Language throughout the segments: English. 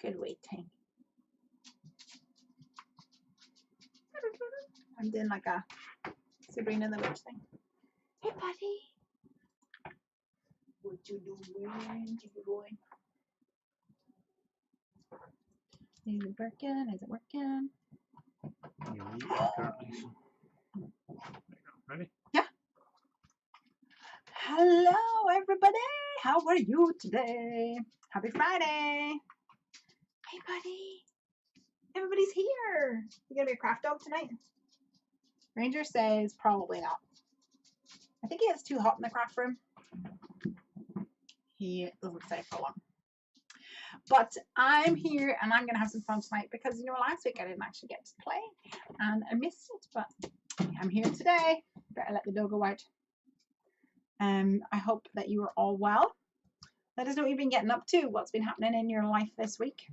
Good waiting. I'm doing like a Sabrina the Witch thing. Hey, buddy. What you doing? Is it working? Is it working? Yeah, apparently so. Ready? Yeah. Hello, everybody. How are you today? Happy Friday. Hey, buddy. Everybody's here. You gonna be a craft dog tonight? Ranger says probably not. I think he gets too hot in the craft room. He doesn't stay for long. But I'm here and I'm going to have some fun tonight because, you know, last week I didn't actually get to play and I missed it. But I'm here today. Better let the doggo out. I hope that you are all well. Let us know what you've been getting up to. What's been happening in your life this week.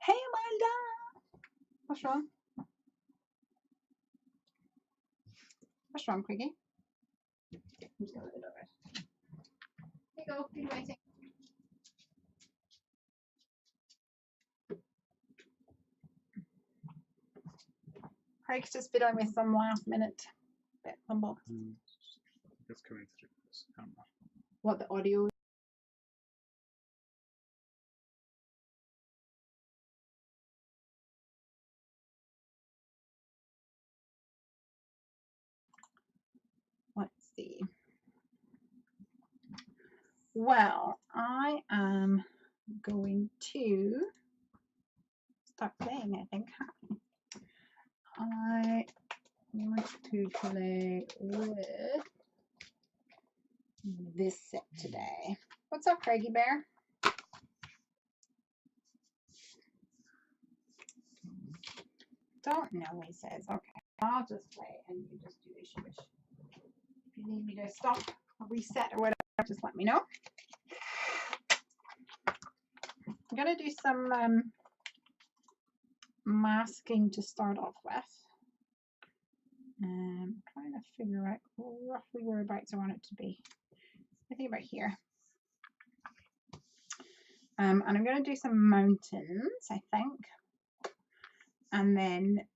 Hey, Amanda. What's wrong? What's wrong, Quiggy? I'm just going to let the dog out. Here you go. You're waiting. Craig's just fiddling with some last minute bits and bobs. It's coming through this camera. What, the audio? Let's see. Well, I am going to start playing, I think. I want to play with this set today. What's up, Craigie Bear? Don't know, he says. Okay, I'll just play and you just do as you wish. If you need me to stop or reset or whatever, just let me know. I'm going to do some masking to start off with. Trying to figure out roughly whereabouts I want it to be. I think about here. And I'm going to do some mountains, I think. And then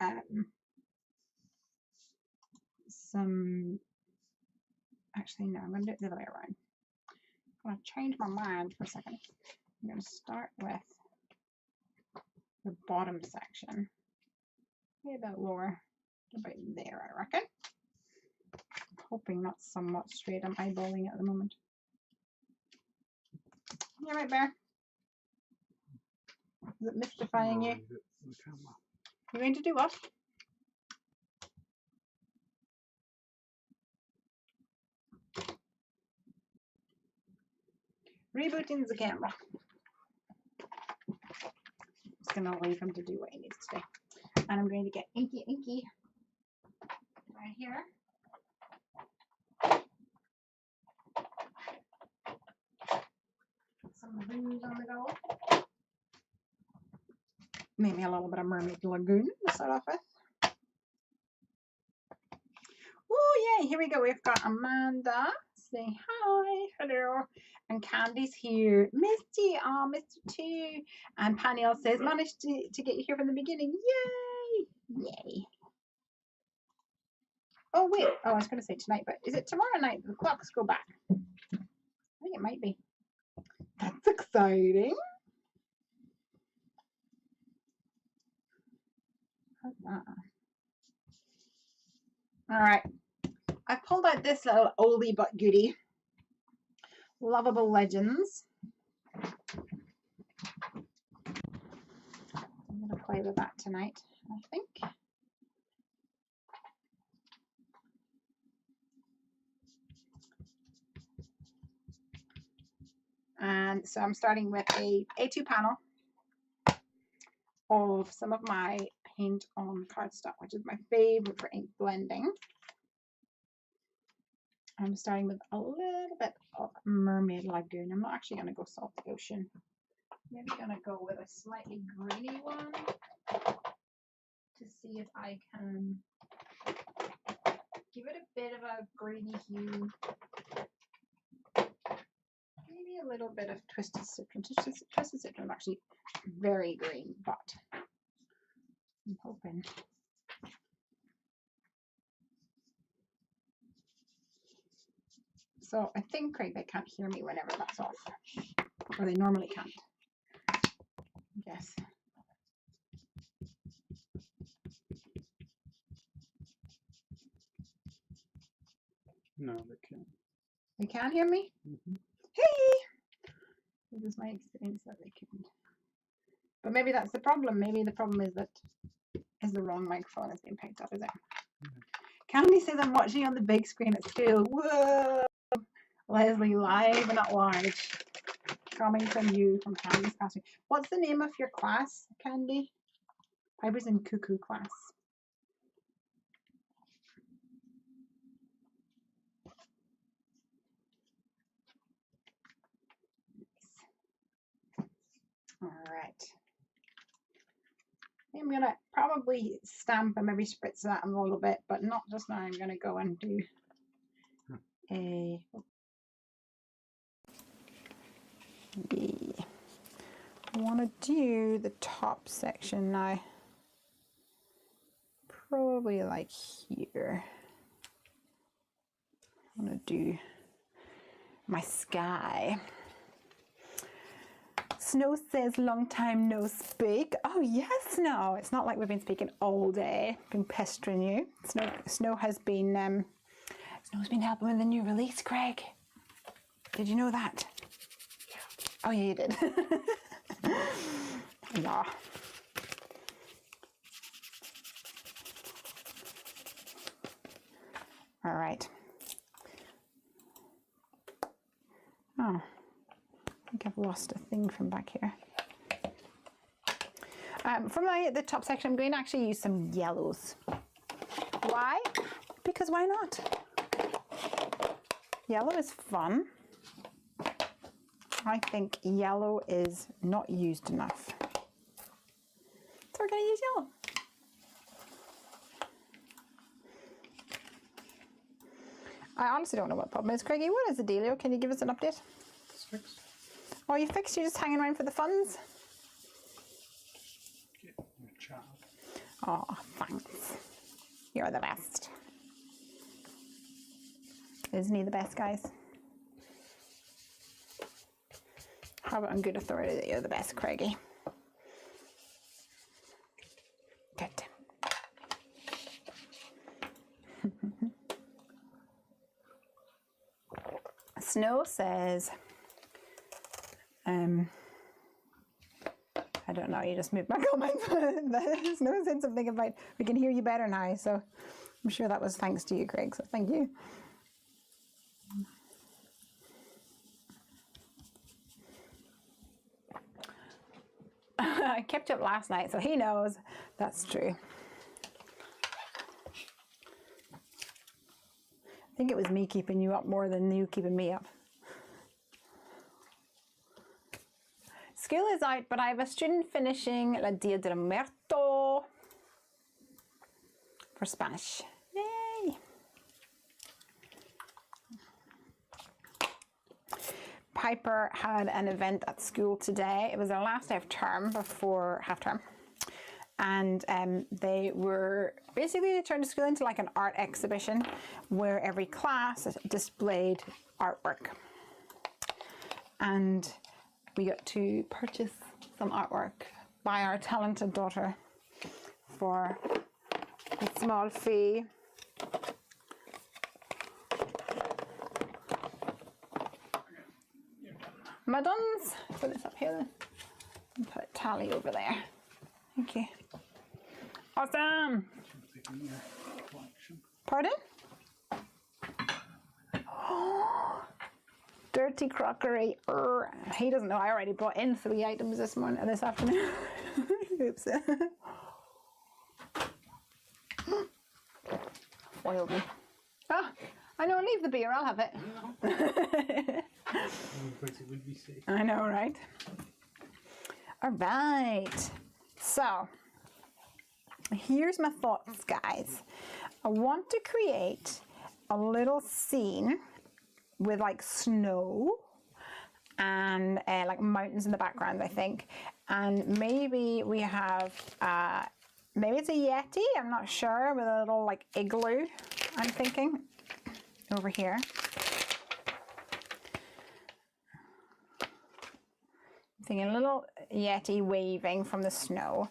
actually no, I'm going to do it the other way around. I'm going to change my mind for a second. I'm going to start with the bottom section. Maybe about lower, about there, I reckon. I'm hoping that's somewhat straight. I'm eyeballing it at the moment. You right, Bear? Is it mystifying you? You're going to do what? Rebooting the camera. Just going to leave him to do what he needs to do. And I'm going to get Inky right here. Some booze on the go. Maybe a little bit of Mermaid Lagoon to start off with. Oh, yay. Here we go. We've got Amanda. Say hi. Hello. And Candy's here. Misty. Oh, Misty too. And Paniel says, managed to get you here from the beginning. Yay. Yay. Oh, wait. Oh, I was going to say tonight, but is it tomorrow night the clocks go back? I think it might be. That's exciting. All right. I pulled out this little oldie but goodie. Lovable Legends. I'm going to play with that tonight, I think. And so I'm starting with a A2 panel of some of my paint on cardstock, which is my favorite for ink blending. I'm starting with a little bit of Mermaid Lagoon. I'm not actually going to go Salty Ocean. Maybe going to go with a slightly greeny one to see if I can give it a bit of a greeny hue. Maybe maybe a little bit of twisted citron. Twisted citron is actually very green, but I'm hoping. So I think, Craig, they can't hear me whenever that's off. Or they normally can't. Yes. No, they can't. They can hear me? Mm-hmm. Hey! It was my experience that they couldn't. But maybe that's the problem. Maybe the problem is that is the wrong microphone that's being picked up, is it? Mm-hmm. Candy says I'm watching on the big screen at school. Whoa! Lesley, live and at large. Coming from you, from Candy's classroom. What's the name of your class, Candy? I was in cuckoo class. All right. I'm going to probably stamp and maybe spritz that a little bit, but not just now. I'm going to go and do a... I want to do the top section now. Probably like here. I want to do my sky. Snow says long time no speak. Oh yes, Snow. It's not like we've been speaking all day, been pestering you. Snow has been Snow's been helping with the new release, Craig. Did you know that? Yeah. Oh yeah, you did. Yeah. All right. Oh. I think I've lost a thing from back here. From the top section, I'm going to actually use some yellows. Why? Because why not? Yellow is fun. I think yellow is not used enough. So we're going to use yellow. I honestly don't know what the problem is. Craigie, what is the dealio? Can you give us an update? It's fixed. Oh, you fixed? You're just hanging around for the funds? Get your child. Oh, thanks. You're the best. Isn't he the best, guys? Have it on good authority that you're the best, Craigie. Good. Snow says, I don't know, you just moved my comments. Snow said something about, we can hear you better now, so I'm sure that was thanks to you, Craig, so thank you. I kept up last night, so he knows that's true. I think it was me keeping you up more than you keeping me up. School is out, but I have a student finishing La Dia del Muerto for Spanish. Yay! Piper had an event at school today. It was their last day of term before half term. And they turned the school into like an art exhibition where every class displayed artwork. And we got to purchase some artwork by our talented daughter for a small fee. Madons, put this up here then. And put a tally over there. Thank you. Awesome. Pardon? Oh, dirty crockery. He doesn't know I already brought in 3 items this afternoon. Oops. Foiled me. Ah, I know, leave the beer, I'll have it. I know, right? All right. So, here's my thoughts, guys. I want to create a little scene with like snow and like mountains in the background, I think. And maybe we have, maybe it's a Yeti, I'm not sure, with a little like igloo, I'm thinking, over here. I'm thinking a little Yeti waving from the snow.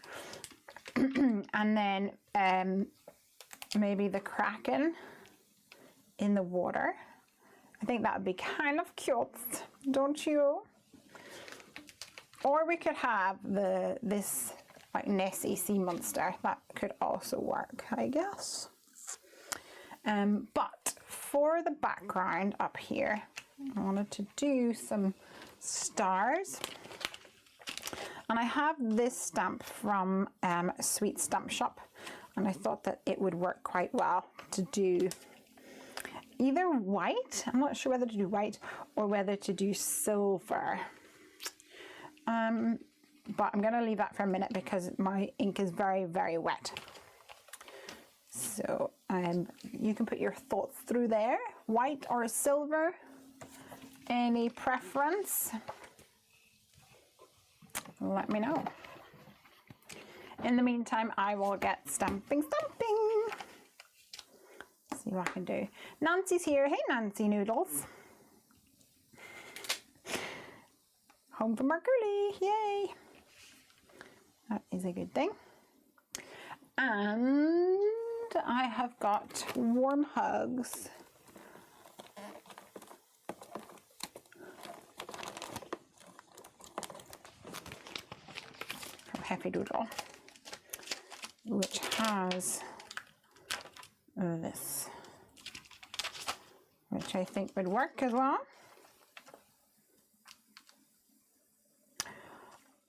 And then maybe the kraken in the water. I think that would be kind of cute, don't you? Or we could have this like Nessie sea monster. That could also work, I guess. But for the background up here, I wanted to do some stars. And I have this stamp from Sweet Stamp Shop, and I thought that it would work quite well to do either white. I'm not sure whether to do white or whether to do silver. But I'm going to leave that for a minute because my ink is very, very wet. So you can put your thoughts through there. White or silver? Any preference? Let me know. In the meantime, I will get stamping. See what I can do. Nancy's here. Hey, Nancy Noodles. Home from our girly. Yay. That is a good thing. And I have got warm hugs. Heffy Doodle, which has this, which I think would work as well.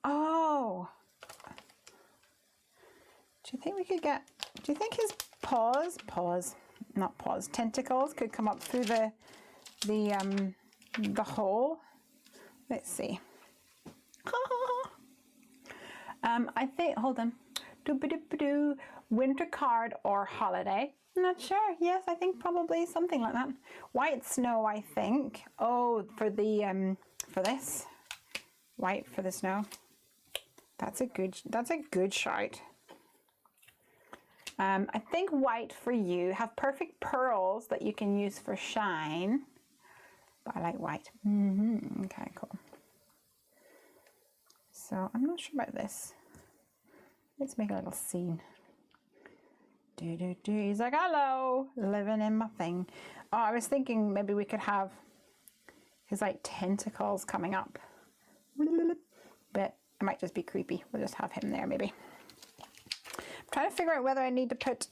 Oh, do you think we could get, do you think his tentacles could come up through the hole? Let's see. I think, hold on, winter card or holiday. I'm not sure. Yes, I think probably something like that. White snow, I think. Oh, for the for this, white for the snow. That's a good shout. I think white for you. Have perfect pearls that you can use for shine. But I like white. Okay, cool. So I'm not sure about this. Let's make a little scene. He's like, hello, living in my thing. Oh, I was thinking maybe we could have his like tentacles coming up. But it might just be creepy. We'll just have him there maybe. I'm trying to figure out whether I need to put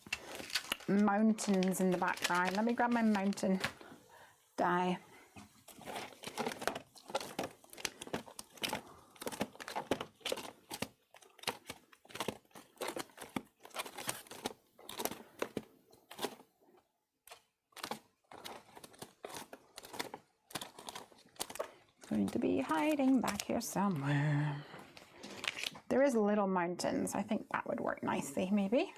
mountains in the background. Let me grab my mountain die. Going to be hiding back here somewhere. There is little mountains. I think that would work nicely, maybe.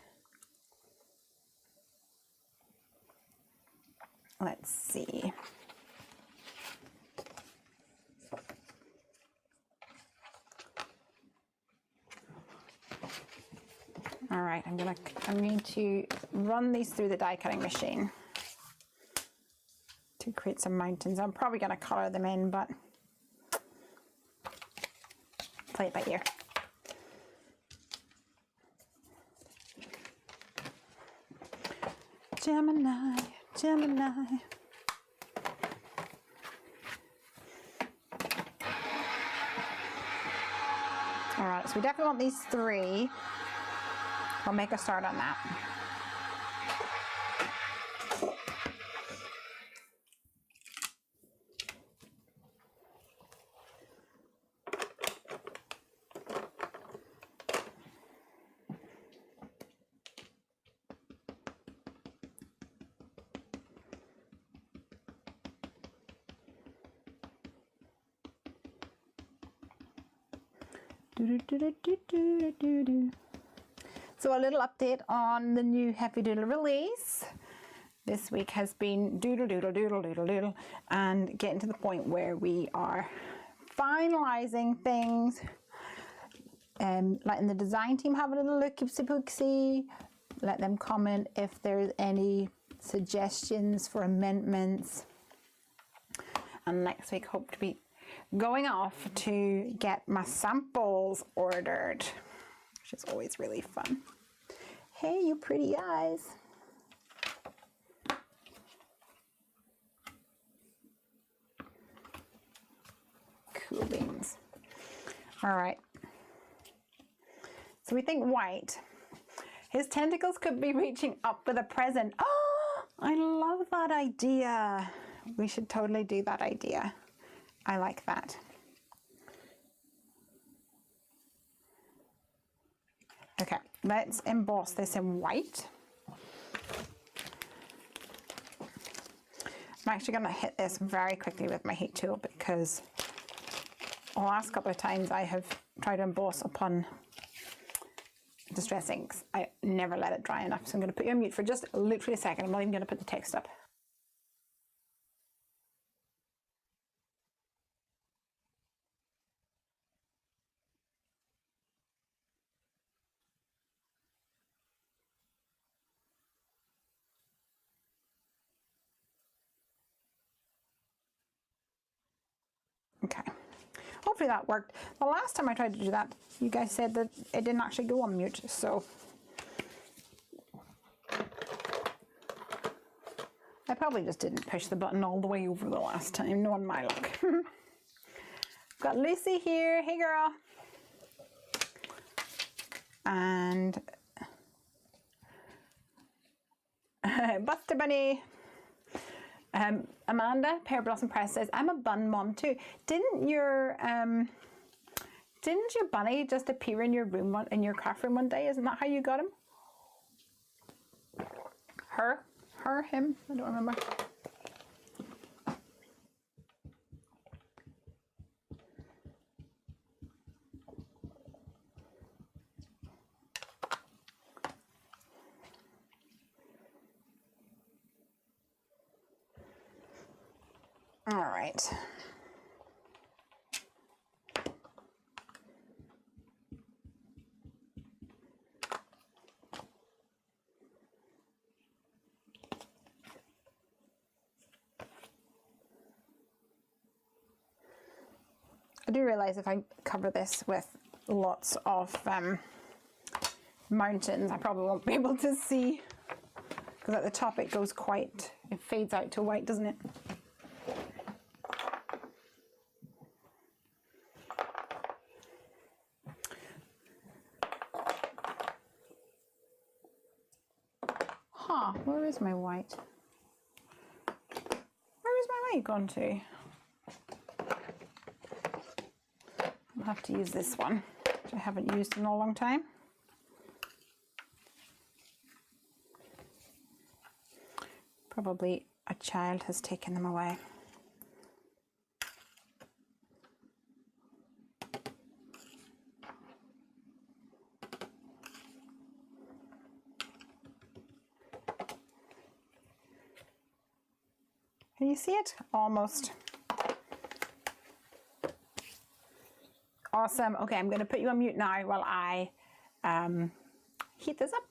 Let's see. All right, I'm going to run these through the die cutting machine to create some mountains. I'm probably going to color them in, but play it by ear. Gemini, Gemini. All right, so we definitely want these three. We'll make a start on that. So a little update on the new Heffy Doodle release. This week has been doodle, doodle, doodle, doodle, doodle, and getting to the point where we are finalizing things. Letting the design team have a little look-see. Let them comment if there's any suggestions for amendments. And next week, hope to be going off to get my samples ordered, which is always really fun. Hey, you pretty eyes. Cool beans. All right. So we think white. His tentacles could be reaching up with a present. Oh, I love that idea. We should totally do that idea. I like that. Okay, let's emboss this in white. I'm actually going to hit this very quickly with my heat tool because the last couple of times I have tried to emboss upon distress inks, I never let it dry enough. So I'm going to put you on mute for just literally a second. I'm not even going to put the text up. Okay, hopefully that worked. The last time I tried to do that, you guys said that it didn't actually go on mute, so I probably just didn't push the button all the way over the last time, knowing my luck. Got Lucy here, hey girl. And Buster Bunny. Amanda, Pear Blossom Press says, I'm a bun mom too. Didn't your bunny just appear in your room, in your craft room one day? Isn't that how you got him? Her, him? I don't remember. All right. I do realize if I cover this with lots of mountains, I probably won't be able to see, because at the top it goes quite, it fades out to white, doesn't it? Huh, where is my white? Where is my white gone to? I'll have to use this one, which I haven't used in a long time. Probably a child has taken them away. Can you see it? Almost. Awesome. Okay, I'm going to put you on mute now while I heat this up.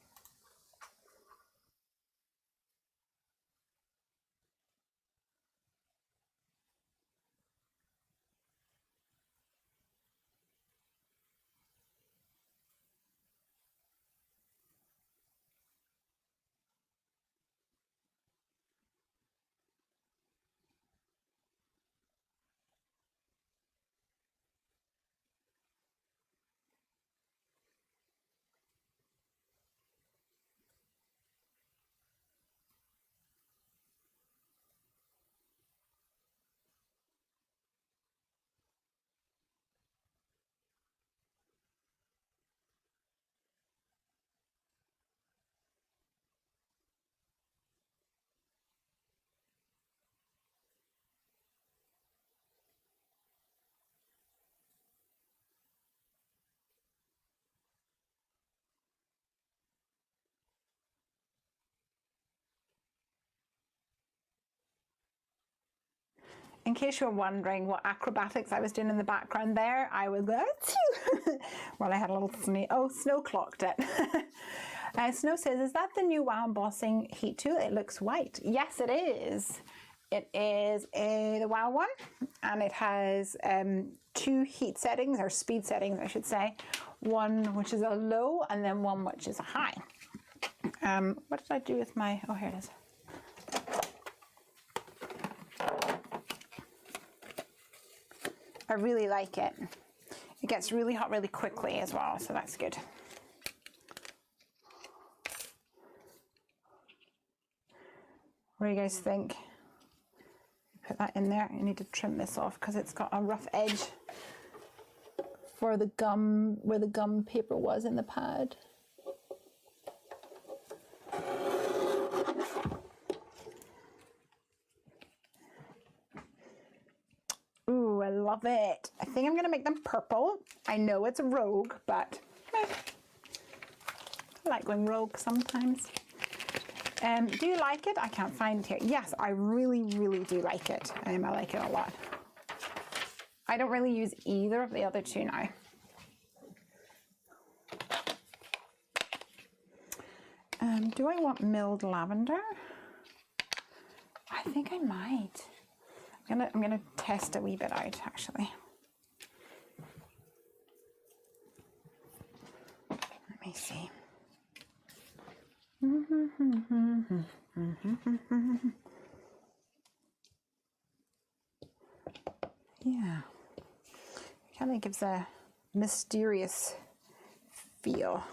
In case you're wondering what acrobatics I was doing in the background there, I was going, well, I had a little Snow clocked it. Snow says, is that the new WoW embossing heat tool? It looks white. Yes, it is. It is the WoW one, and it has 2 heat settings, or speed settings, I should say. One which is a low, and then one which is a high. What did I do with my, oh, here it is. I really like it. It gets really hot really quickly as well, so that's good. What do you guys think? Put that in there. You need to trim this off because it's got a rough edge for the gum, where the gum paper was in the pad. Ooh, I love it. I think I'm going to make them purple. I know it's a rogue, but I like going rogue sometimes. Do you like it? I can't find it here. Yes, I really, really do like it. I like it a lot. I don't really use either of the other 2 now. Do I want milled lavender? I think I might. I'm gonna test a wee bit out actually. Let me see. Yeah, kind of gives a mysterious feel.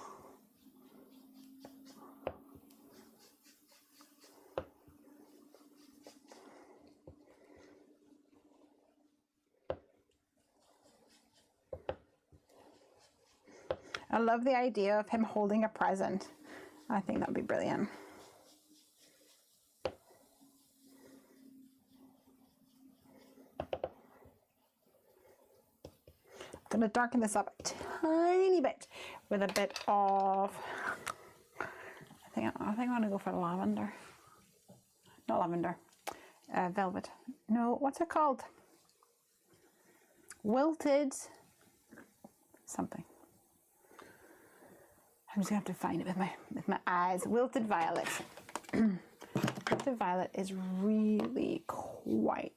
I love the idea of him holding a present. I think that would be brilliant. I'm going to darken this up a tiny bit with a bit of, I think I'm going to go for lavender. Not lavender, velvet. No, what's it called? Wilted something. I'm just going to have to find it with my eyes. Wilted violet. Wilted violet is really quite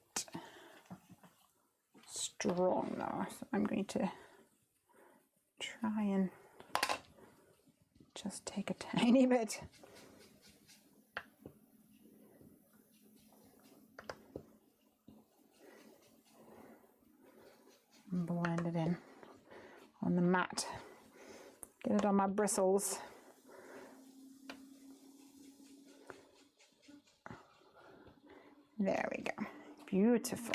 strong now, so I'm going to try and just take a tiny bit. And blend it in on the mat. Get it on my bristles. There we go. Beautiful.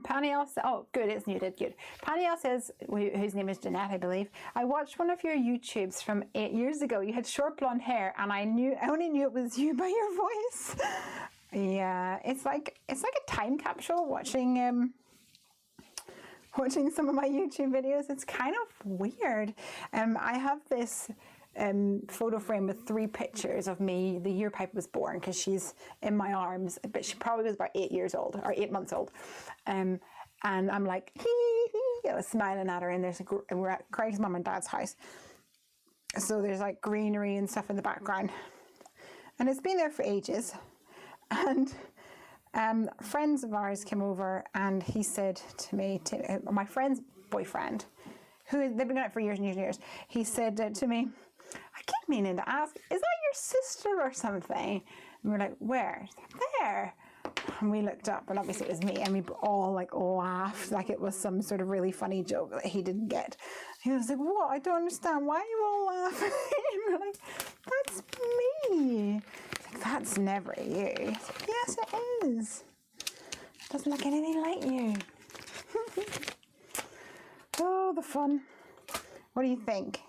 Paniel says, oh, good, it's muted, good. Paniel says, whose name is Jeanette, I believe, I watched one of your YouTubes from 8 years ago. You had short blonde hair, and I only knew it was you by your voice. Yeah, it's like a time capsule watching some of my YouTube videos. It's kind of weird. I have this photo frame with 3 pictures of me the year Piper was born, because she's in my arms, but she probably was about 8 years old or 8 months old. And I'm like, hee, hee, I was smiling at her, and we're at Craig's mum and dad's house. So there's like greenery and stuff in the background. And it's been there for ages. And friends of ours came over, and he said to me, my friend's boyfriend, who they've been doing it for years and years and years, he said to me, I keep meaning to ask, is that your sister or something? And we're like, where? There. And we looked up, and obviously it was me, and we all like laughed like it was some sort of really funny joke that he didn't get. He was like, what? I don't understand. Why are you all laughing? And we're like, that's me. It's like, that's never you. It's like, yes, it is. It doesn't look anything like you. Oh, the fun. What do you think?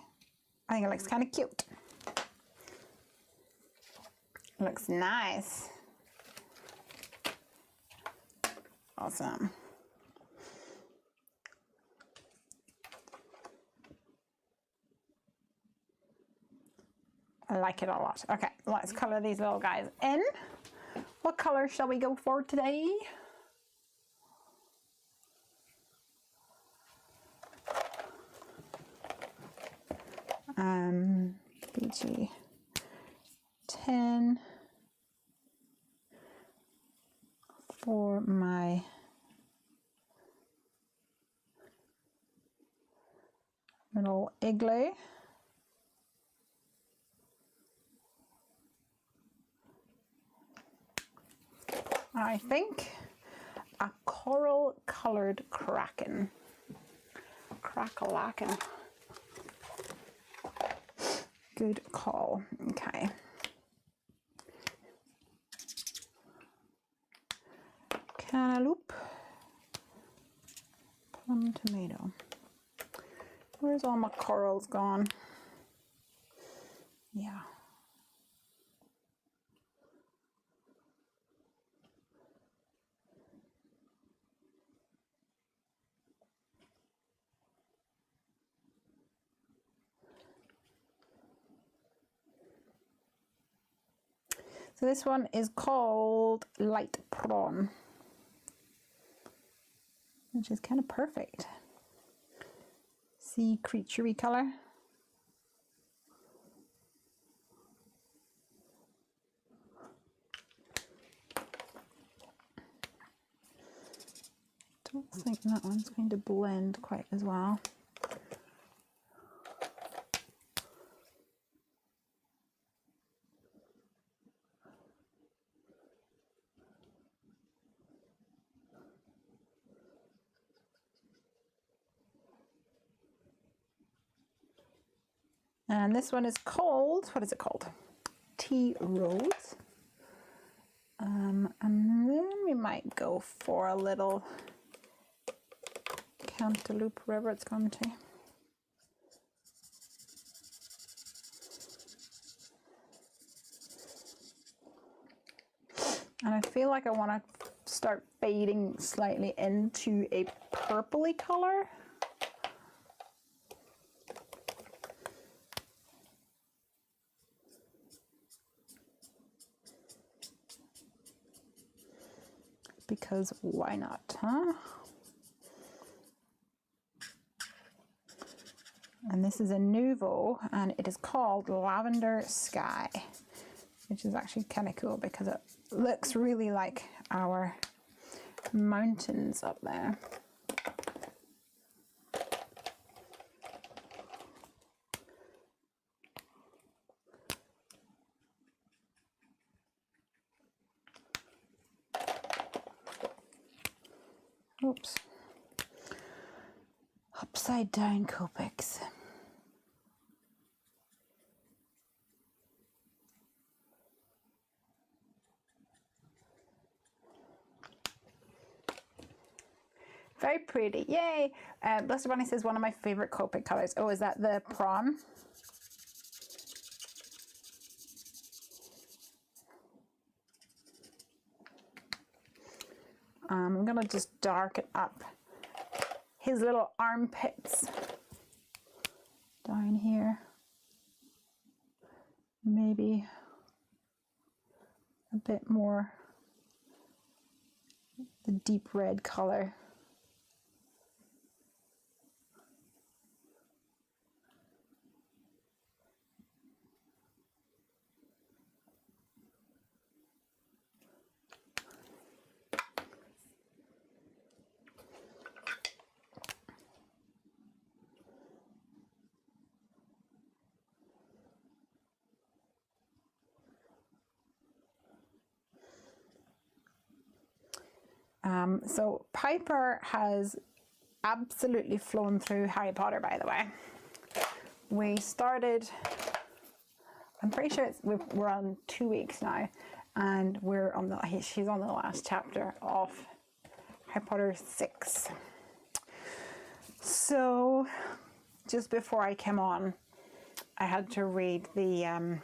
I think it looks kind of cute. It looks nice. Awesome. I like it a lot. Okay, let's color these little guys in. What color shall we go for today? BG 10 for my little igloo. I think a coral colored kraken. Crack-a-lackin'. Good call. Okay. Cantaloupe. Plum tomato. Where's all my corals gone? Yeah. So this one is called Light Prawn, which is kind of perfect. Sea creaturey color. Don't think that one's going to blend quite as well. And this one is called, what is it called? Tea Rose. And then we might go for a little cantaloupe, wherever it's gone to. And I feel like I want to start fading slightly into a purpley color. Because why not, huh? And this is a nouveau, and it is called Lavender Sky, which is actually kind of cool because it looks really like our mountains up there. Oops. Upside down Copics. Very pretty, yay! Blessed Bunny says one of my favorite Copic colors. Oh, is that the prawn? I'm gonna just darken up his little armpits down here. Maybe a bit more the deep red color. So Piper has absolutely flown through Harry Potter, by the way. We started, I'm pretty sure we're on 2 weeks now, and she's on the last chapter of Harry Potter 6. So just before I came on, I had to read the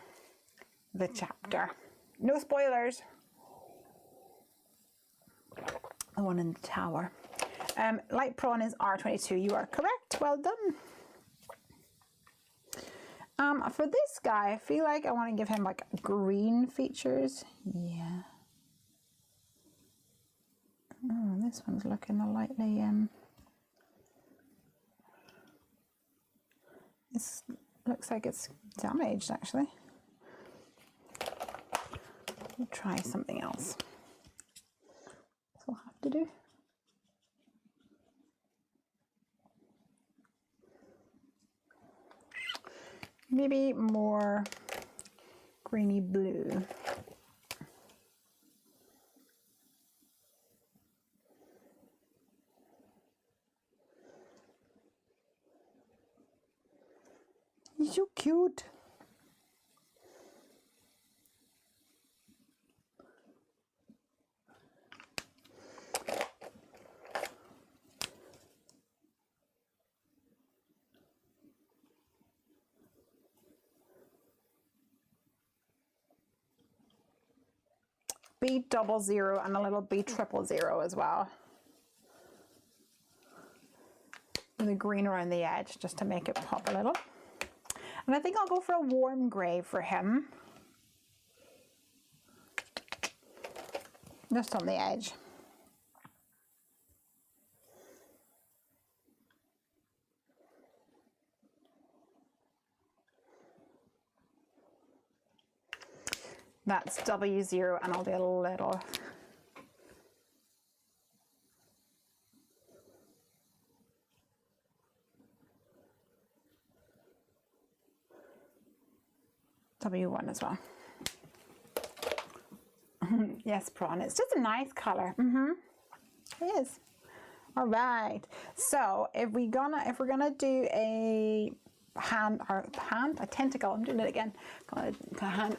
chapter. No spoilers. The one in the tower. Light prawn is R22. You are correct. Well done. For this guy, I feel like I want to give him like green features. Yeah. Oh, this one's looking lightly, this looks like it's damaged actually. We'll try something else. This will have to do. Maybe more greeny blue. He's so cute. B00 and a little B000 as well. With the green around the edge just to make it pop a little. And I think I'll go for a warm grey for him. Just on the edge. That's W0 and I'll do a little. W1 as well. Yes, prawn. It's just a nice color. It is. All right. So if we're gonna do a a tentacle. I'm doing it again. A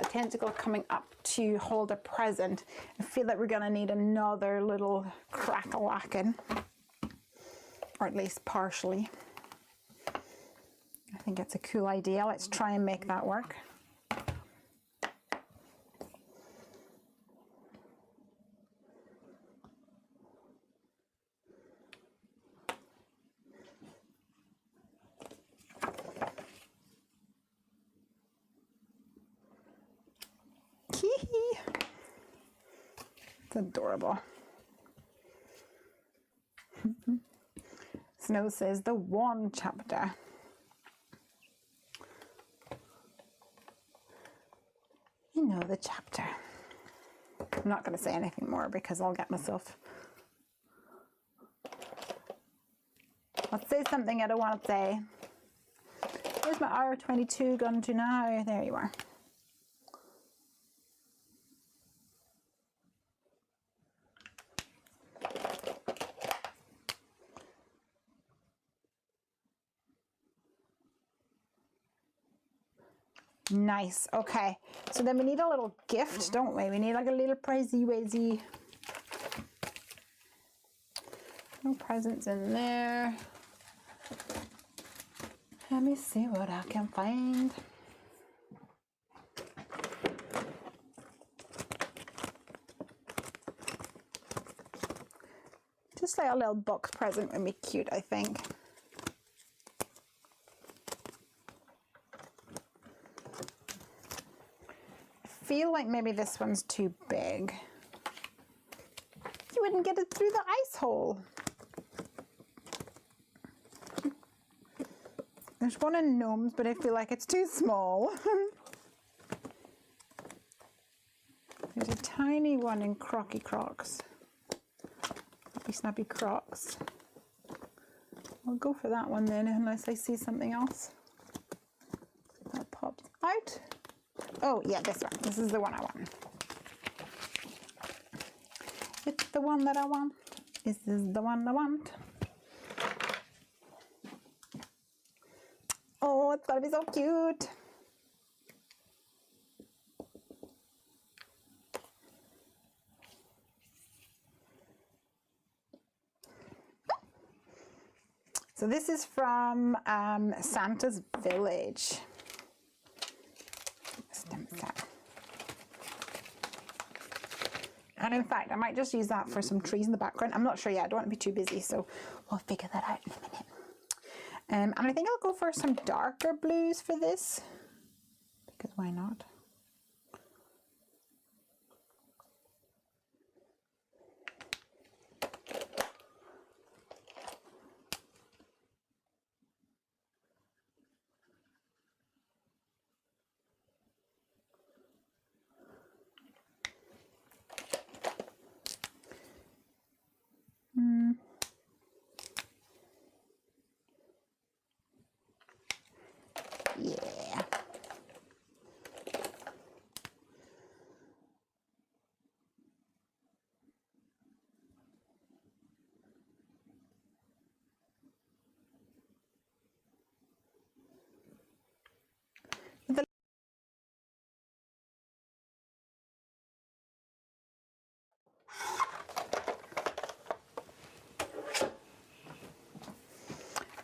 tentacle coming up to hold a present. I feel like we're gonna need another little crack-a-lackin', or at least partially. I think it's a cool idea. Let's try and make that work. It's adorable. Snow says the one chapter. You know the chapter. I'm not going to say anything more because I'll get myself. I'll say something I don't want to say. Where's my R22 gone to now? There you are. Nice. Okay, so then we need a little gift, don't we? We need like a little pricey wazy. No presents in there. Let me see what I can find. Just like a little box present would be cute, I think. I feel like maybe this one's too big. You wouldn't get it through the ice hole. There's one in Gnomes, but I feel like it's too small. There's a tiny one in Crocky Crocs. Snappy Crocs. I'll go for that one then, unless I see something else that pops out. Oh yeah, this one. This is the one I want. It's the one that I want. This is the one I want. Oh, it's gonna be so cute. So this is from Santa's Village. And in fact, I might just use that for some trees in the background. I'm not sure yet. I don't want to be too busy, so we'll figure that out in a minute. And I think I'll go for some darker blues for this. because why not? Yeah.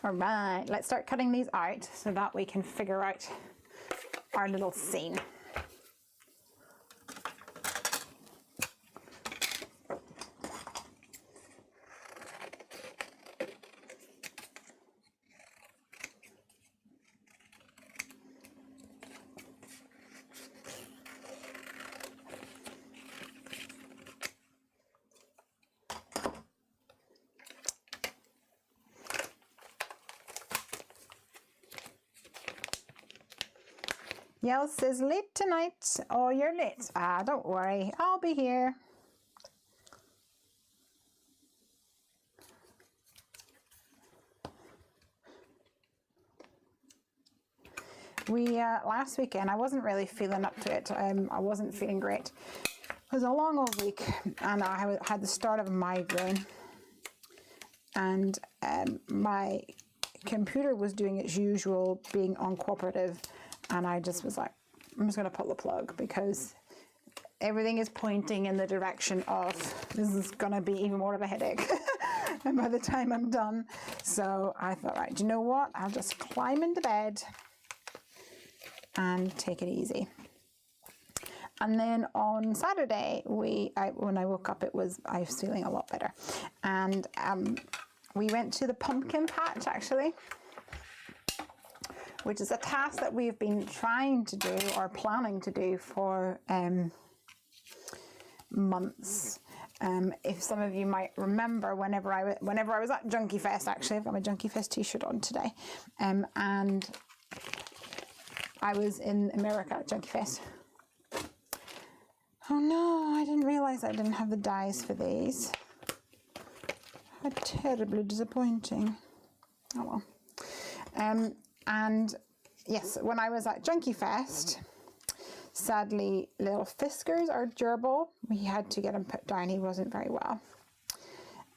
All right, let's start cutting these out so that we can figure out our little scene. Yell says late tonight. Oh, you're late. Ah, don't worry. I'll be here. Last weekend I wasn't really feeling up to it. I wasn't feeling great. It was a long old week and I had the start of a migraine, and my computer was doing its usual being uncooperative, and I just was like, I'm just going to pull the plug because everything is pointing in the direction of this is going to be even more of a headache and by the time I'm done. So I thought, right, do you know what? I'll just climb into bed and take it easy. And then on Saturday, when I woke up, I was feeling a lot better. And we went to the pumpkin patch, actually, which is a task that we've been trying to do or planning to do for months. If some of you might remember, whenever I was at Junkie Fest, actually, I've got my Junkie Fest t-shirt on today, and I was in America at Junkie Fest. Oh no, I didn't realize I didn't have the dies for these. How terribly disappointing. Oh well. And yes, when I was at Junkie Fest, sadly, little Fiskars, our gerbil, we had to get him put down. He wasn't very well.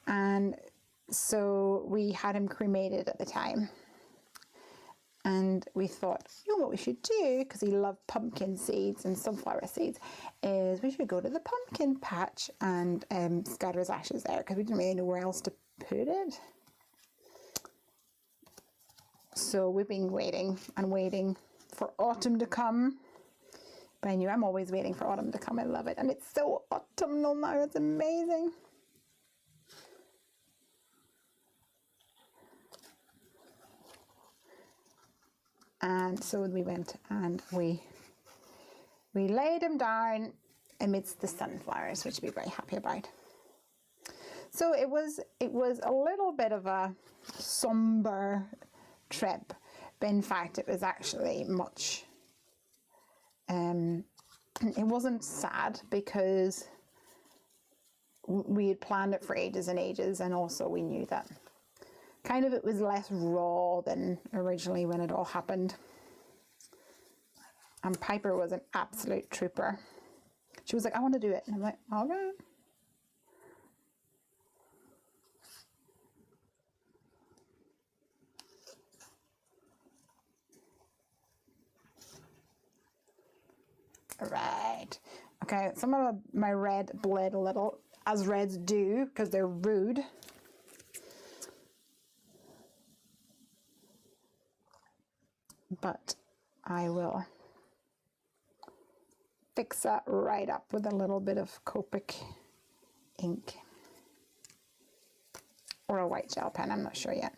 And so we had him cremated at the time. And we thought, you know what we should do, because he loved pumpkin seeds and sunflower seeds, is we should go to the pumpkin patch and scatter his ashes there, because we didn't really know where else to put it. So we've been waiting and waiting for autumn to come. But I knew I'm always waiting for autumn to come. I love it. And it's so autumnal now. It's amazing. And so we went and we laid him down amidst the sunflowers, which we're very happy about. So it was a little bit of a somber trip, but in fact it was actually much. It wasn't sad because we had planned it for ages and ages, and also we knew that kind of it was less raw than originally when it all happened. And Piper was an absolute trooper. She was like, I want to do it. And I'm like, all right. All right. Okay, some of my red bled a little, as reds do, because they're rude. But I will fix that right up with a little bit of Copic ink or a white gel pen, I'm not sure yet.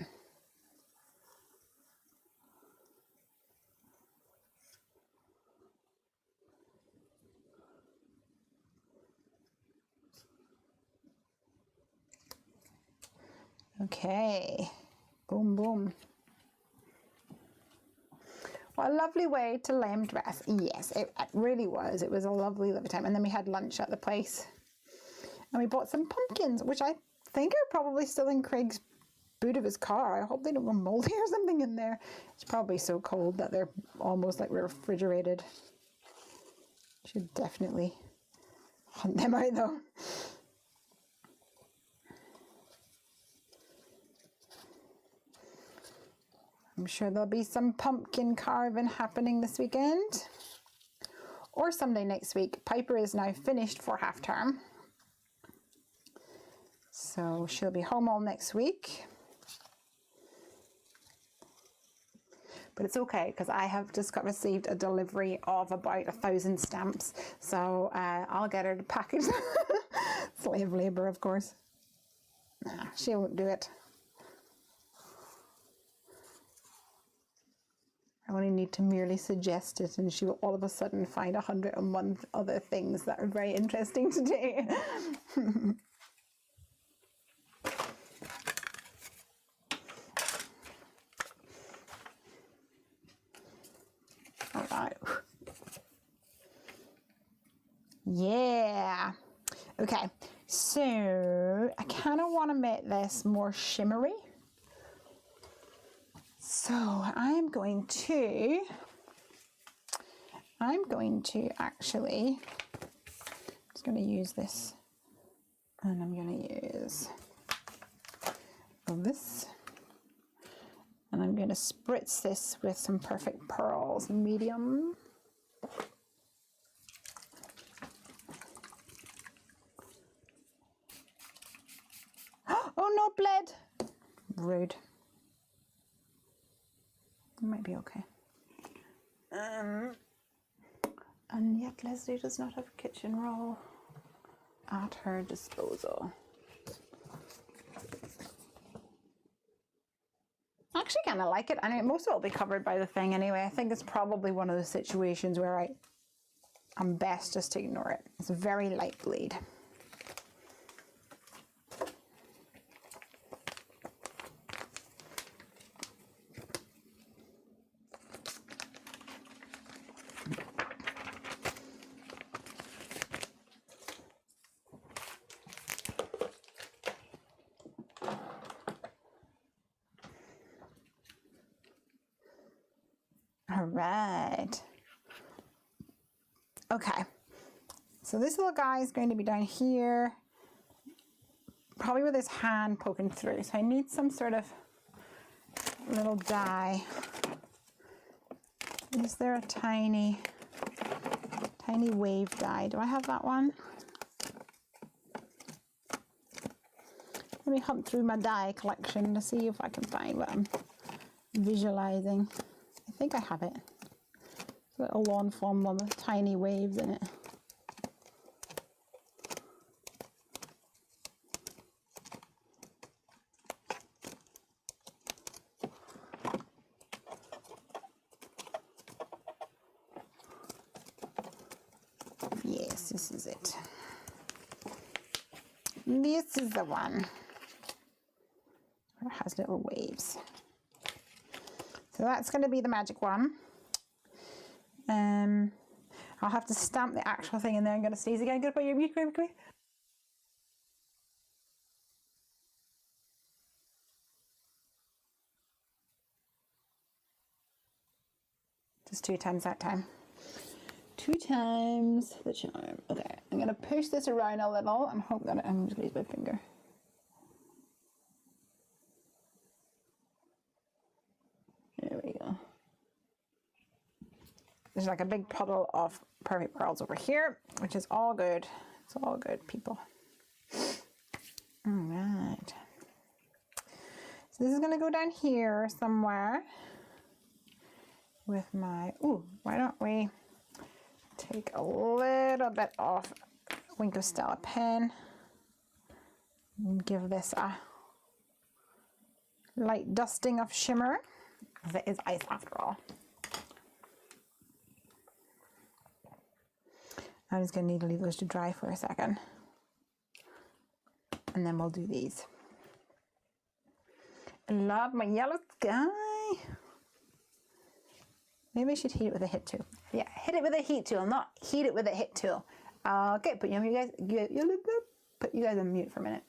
Okay, boom, boom. What a lovely way to lay him to rest. Yes, it really was. It was a lovely, lovely time. And then we had lunch at the place. And we bought some pumpkins, which I think are probably still in Craig's boot of his car. I hope they don't go moldy or something in there. It's probably so cold that they're almost like refrigerated. Should definitely hunt them out though. I'm sure there'll be some pumpkin carving happening this weekend or someday next week. Piper is now finished for half term, so she'll be home all next week. But it's okay because I have just received a delivery of about 1,000 stamps, so I'll get her to package. Slave labor, of course. Nah, she won't do it. I only need to merely suggest it and she will all of a sudden find 101 other things that are very interesting to do. All right. Yeah. Okay, so I kind of want to make this more shimmery. So I'm going to actually, just going to use this, and I'm going to use this, and I'm going to spritz this with some Perfect Pearls medium. Oh no, bled! Rude. It might be okay. And yet Lesley does not have a kitchen roll at her disposal. I actually kind of like it. I mean, most of it will be covered by the thing anyway. I think it's probably one of those situations where I'm best just to ignore it. It's a very light bleed. All right. Okay. So this little guy is going to be down here, probably with his hand poking through. So I need some sort of little die. Is there a tiny wave die? Do I have that one? Let me hunt through my die collection to see if I can find what I'm visualizing. I think I have it. It's a little lawn form one with tiny waves in it. Yes, this is it. This is the one. It has little waves. So that's going to be the magic one. I'll have to stamp the actual thing in there. I'm going to sneeze again. Come here. Just 2 times that time. 2 times the charm. Okay, I'm going to push this around a little and hope that I'm just going to use my finger. There we go. There's like a big puddle of Perfect Pearls over here, which is all good. It's all good, people. All right. So this is going to go down here somewhere with my, ooh, why don't we take a little bit off Wink of Stella pen and give this a light dusting of shimmer, because it is ice after all. I'm just going to need to leave those to dry for a second. And then we'll do these. I love my yellow sky. Maybe I should heat it with a hit tool. Yeah, hit it with a heat tool, not heat it with a hit tool. Okay, put you guys on mute for a minute.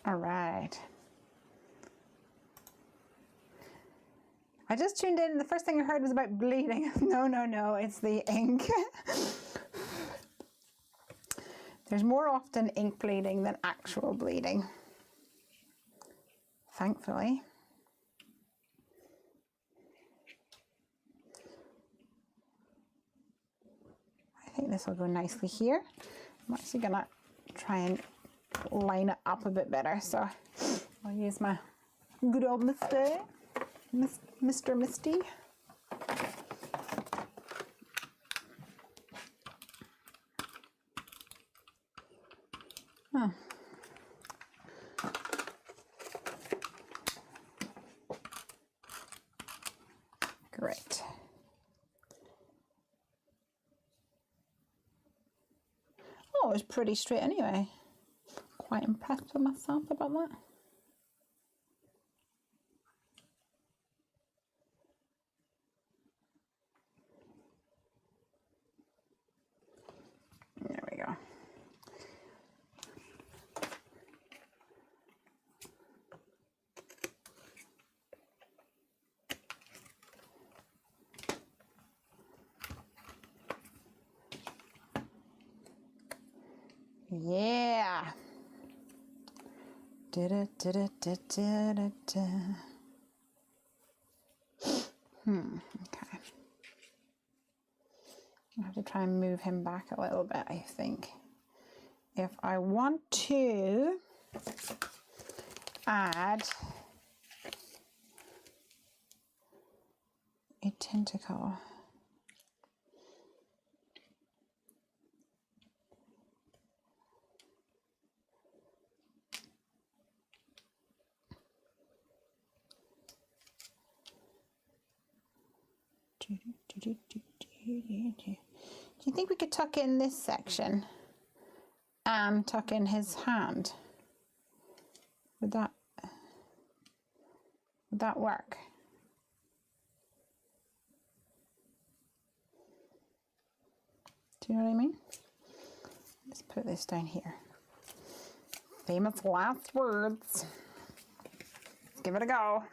All right. I just tuned in. The first thing I heard was about bleeding. No, it's the ink. There's more often ink bleeding than actual bleeding, thankfully. I think this will go nicely here. I'm actually gonna try and line it up a bit better, so I'll use my good old Mr. Misty. Oh. Great. Oh, it was pretty straight anyway. Quite impressed with myself about that. There we go. Yeah. Okay. I have to try and move him back a little bit, I think. If I want to add a tentacle. Do you think we could tuck in this section and tuck in his hand? Would that work? Do you know what I mean? Let's put this down here. Famous last words. Let's give it a go.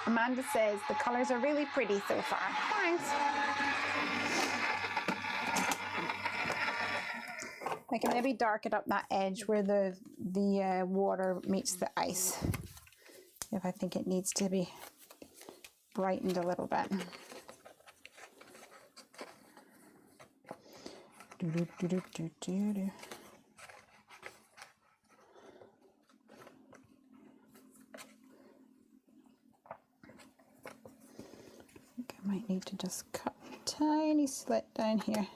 Amanda says the colors are really pretty so far. Thanks. I can maybe darken up that edge where the water meets the ice, if I think it needs to be brightened a little bit. I might need to just cut a tiny slit down here.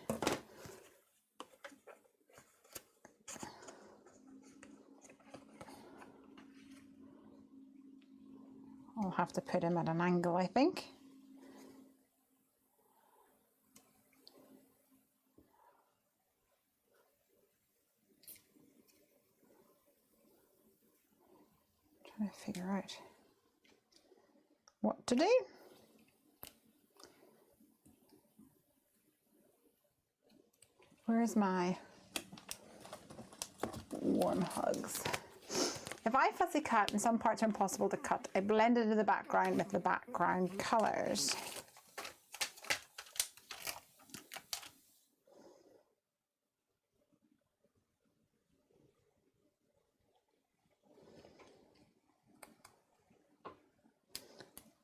I'll have to put him at an angle, I think. trying to figure out what to do. Where's my warm hugs? If I fussy cut and some parts are impossible to cut, I blend it into the background with the background colours.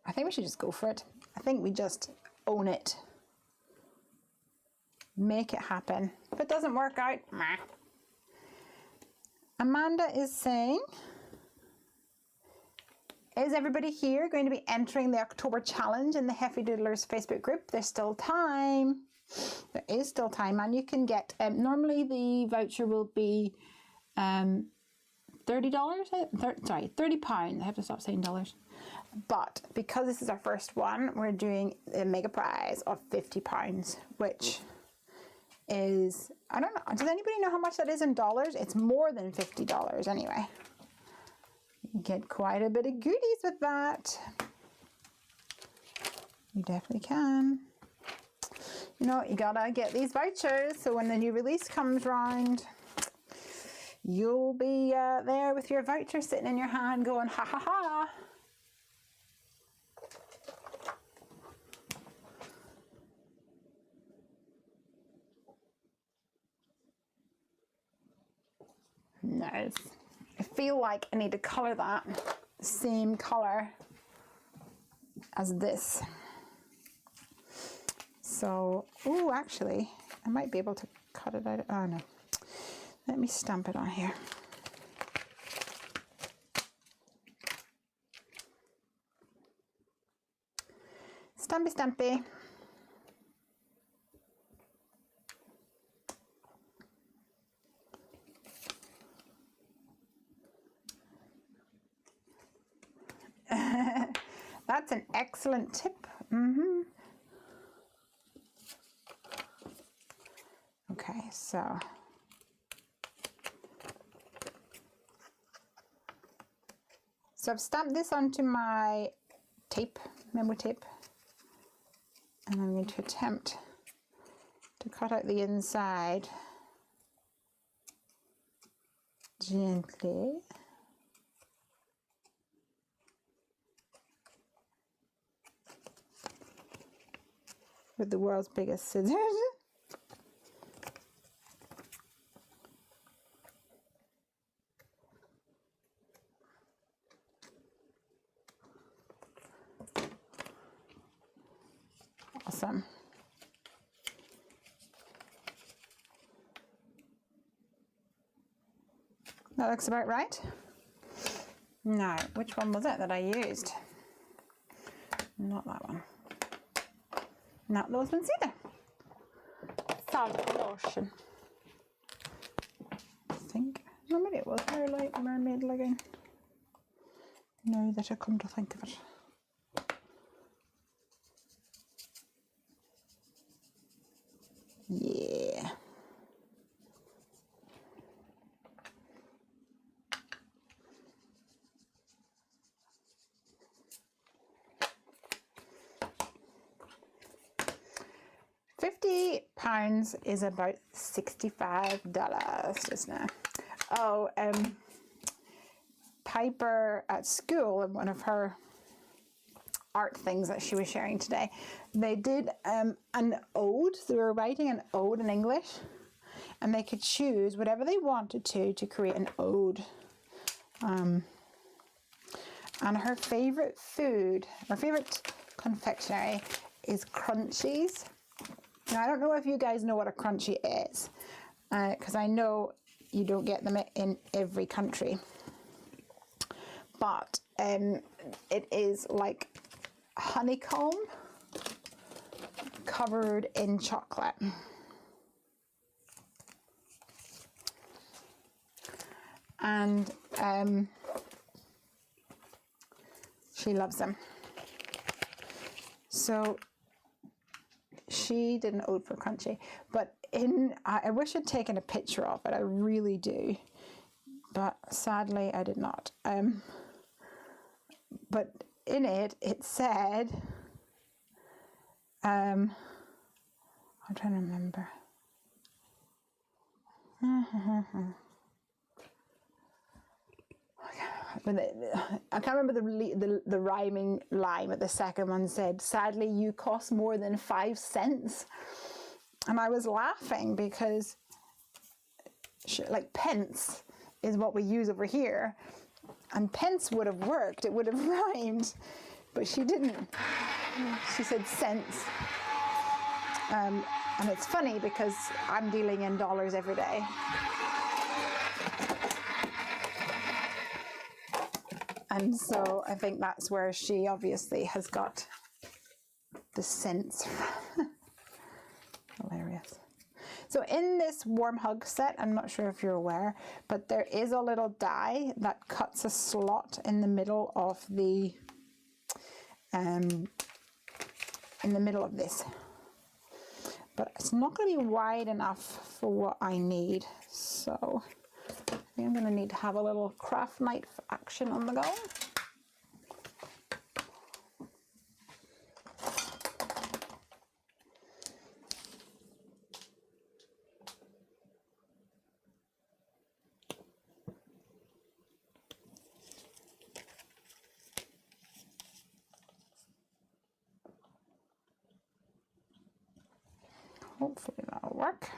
I think we should just go for it. I think we just own it. Make it happen. If it doesn't work out, meh. Amanda is saying, is everybody here going to be entering the October challenge in the Heffy Doodlers Facebook group? There's still time. There is still time, and you can get, normally the voucher will be $30, sorry, £30. I have to stop saying dollars. But because this is our first one, we're doing a mega prize of £50, which is, I don't know, does anybody know how much that is in dollars? It's more than $50 anyway. You get quite a bit of goodies with that. You definitely can. You know, you gotta get these vouchers so when the new release comes round, you'll be there with your voucher sitting in your hand going, ha ha ha. Nice. I feel like I need to colour that the same colour as this. So, oh, actually, I might be able to cut it out. Oh, no. Let me stamp it on here. Stampy, stampy. That's an excellent tip. Okay, so I've stamped this onto my tape, memory tape, and I'm going to attempt to cut out the inside gently. With the world's biggest scissors. Awesome. That looks about right. Now, which one was it that I used? Not that one. Not those ones either. Salt lotion. I think. No, maybe it was more like mermaid legging. Now that I come to think of it. Yeah. £50 is about $65 just now. Oh, Piper at school, in one of her art things that she was sharing today, they did an ode. They were writing an ode in English, and they could choose whatever they wanted to create an ode. And her favorite food, her favorite confectionery is crunchies. Now, I don't know if you guys know what a crunchie is, because I know you don't get them in every country. But it is like honeycomb covered in chocolate. And she loves them. So she did an ode for crunchy, but I wish I'd taken a picture of it. I really do, but sadly I did not. but in it, it said, I'm trying to remember. I can't remember the rhyming line, but the second one said, sadly, you cost more than 5 cents. And I was laughing because like pence is what we use over here. And pence would have worked, it would have rhymed, but she didn't. She said cents. And it's funny because I'm dealing in dollars every day. And so I think that's where she obviously has got the cents from. Hilarious. So in this warm hug set, I'm not sure if you're aware, but there is a little die that cuts a slot in the middle of the, in the middle of this. But it's not going to be wide enough for what I need. So I think I'm going to need to have a little craft knife action on the go. Hopefully that'll work.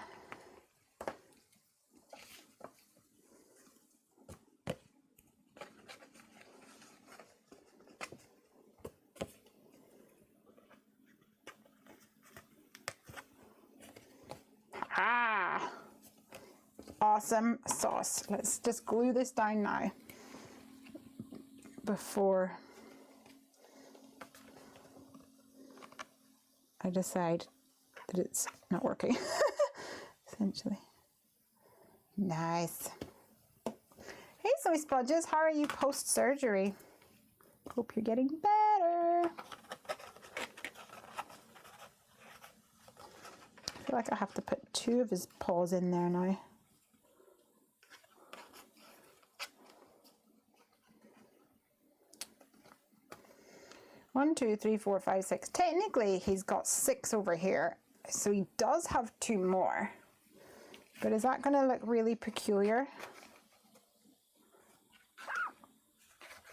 Ah, awesome sauce. Let's just glue this down now before I decide that it's not working, essentially. Nice. Hey, Soy Sponges, how are you post-surgery? Hope you're getting better. I feel like I have to put 2 of his paws in there now. One, 2, 3, 4, 5, 6. Technically, he's got 6 over here, so he does have 2 more. But is that going to look really peculiar?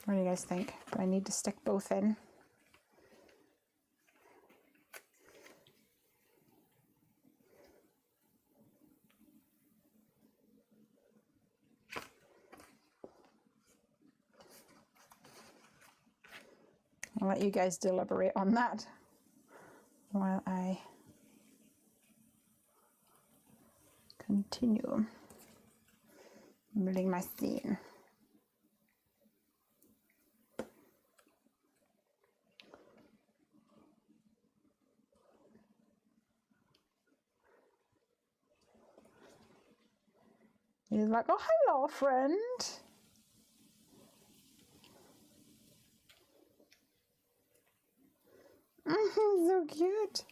What do you guys think? Do I need to stick both in? I'll let you guys deliberate on that while I continue building my scene. He's like, oh, hello, friend. So cute.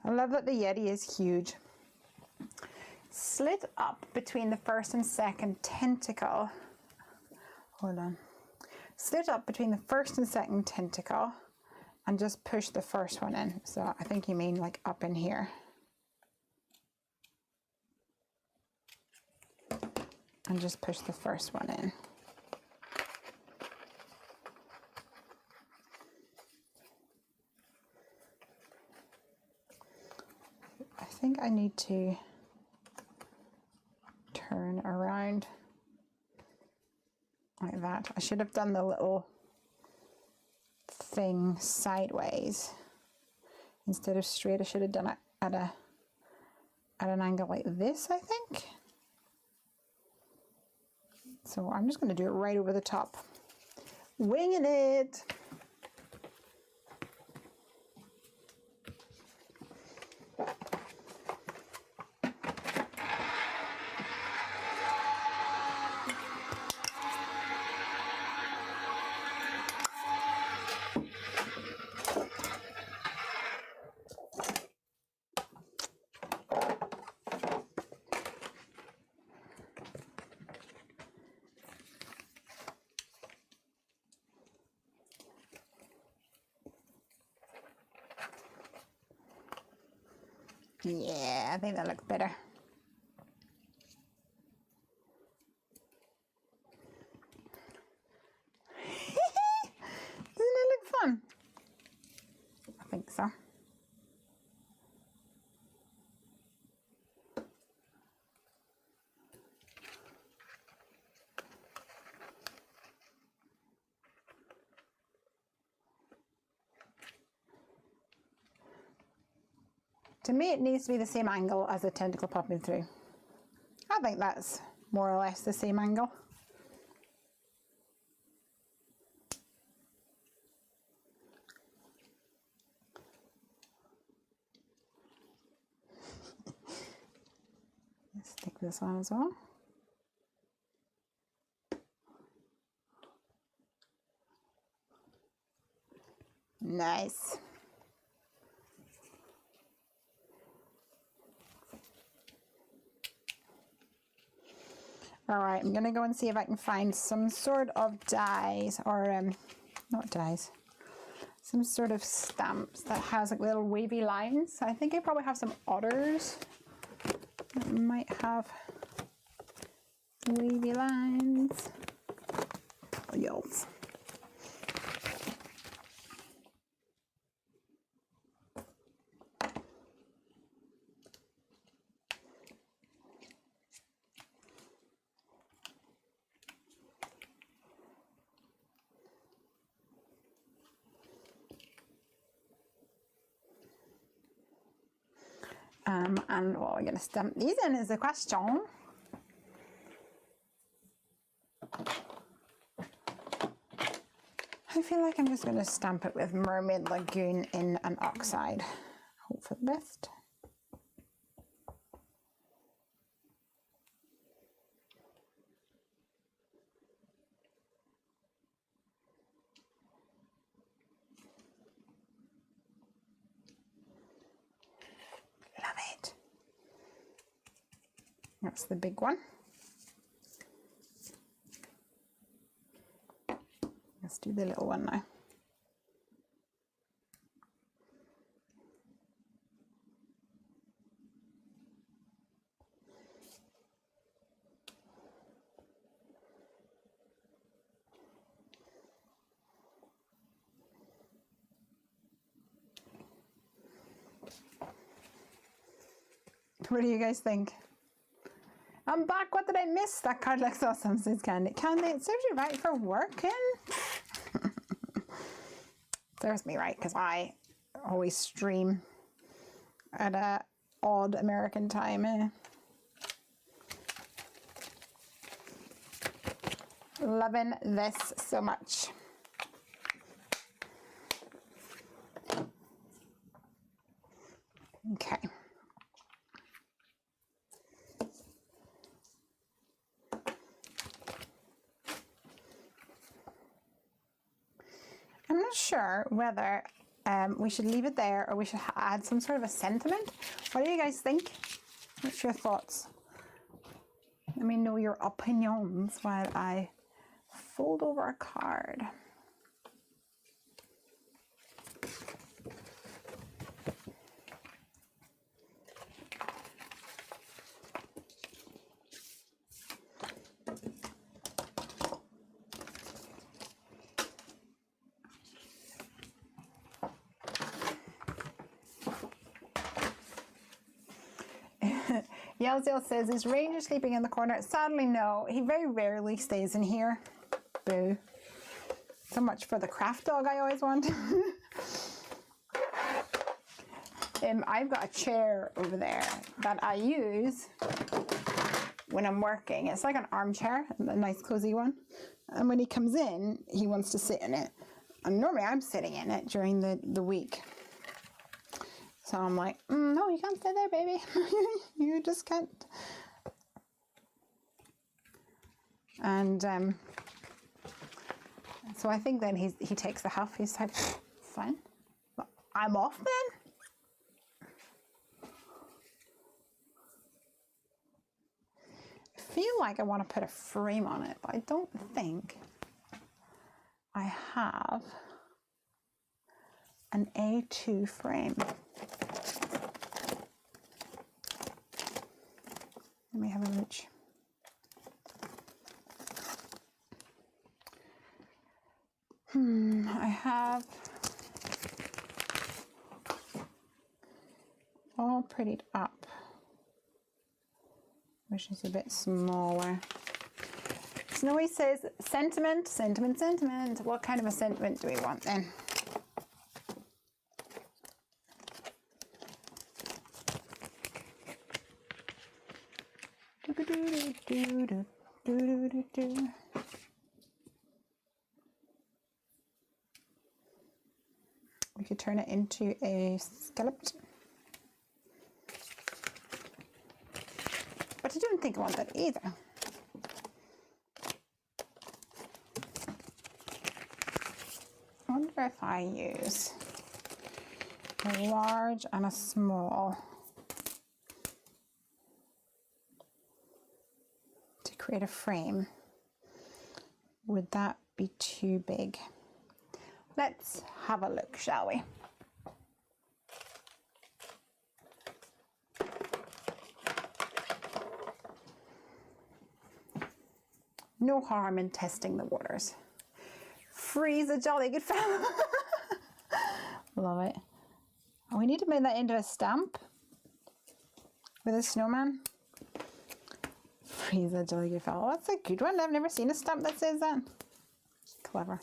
I love that the Yeti is huge. Slit up between the first and second tentacle. Hold on. Slit up between the first and second tentacle and just push the first one in. So I think you mean like up in here. And just push the first one in. I think I need to turn around like that. I should have done the little thing sideways instead of straight. I should have done it at an angle like this, I think. So I'm just going to do it right over the top. Winging it. Yeah, I think that looks better. Doesn't it look fun? I think so. To me, it needs to be the same angle as the tentacle popping through. I think that's more or less the same angle. Let's stick this on as well. Nice. All right, I'm gonna go and see if I can find some sort of dies, or not dies, some sort of stamps that has like little wavy lines. I think I probably have some otters that might have wavy lines. Oh, yells. And what we're going to stamp these in is the question. I feel like I'm just going to stamp it with Mermaid Lagoon in an oxide. Hope for the best. Love it. That's the big one. Let's do the little one now. What do you guys think? I'm back. What did I miss? That card looks awesome, says Candy. Candy, it serves you right for working. Serves me right, because I always stream at a odd American time. Loving this so much. Okay. I'm not sure whether we should leave it there or we should add some sort of a sentiment. What do you guys think? What's your thoughts? Let me know your opinions while I fold over a card. Yelzel says, is Ranger sleeping in the corner? Sadly, no. He very rarely stays in here. Boo. So much for the craft dog I always want. I've got a chair over there that I use when I'm working. It's like an armchair, a nice cozy one. And when he comes in, he wants to sit in it. And normally I'm sitting in it during the week. So I'm like, no, you can't stay there, baby. You just can't. And so I think then he takes the huff. He's like, fine, I'm off then. I feel like I want to put a frame on it, but I don't think I have an A2 frame. Let me have a mooch. I have all prettied up, which is a bit smaller. Snowy says, sentiment, sentiment, sentiment. What kind of a sentiment do we want then? We could turn it into a scalloped. But I don't think I want that either. I wonder if I use a large and a small to create a frame. Would that be too big? Let's have a look, shall we? No harm in testing the waters. Freeze a jolly good fellow. Love it. Oh, we need to make that into a stamp with a snowman. Freeze a jolly good fellow. That's a good one. I've never seen a stamp that says that. Clever.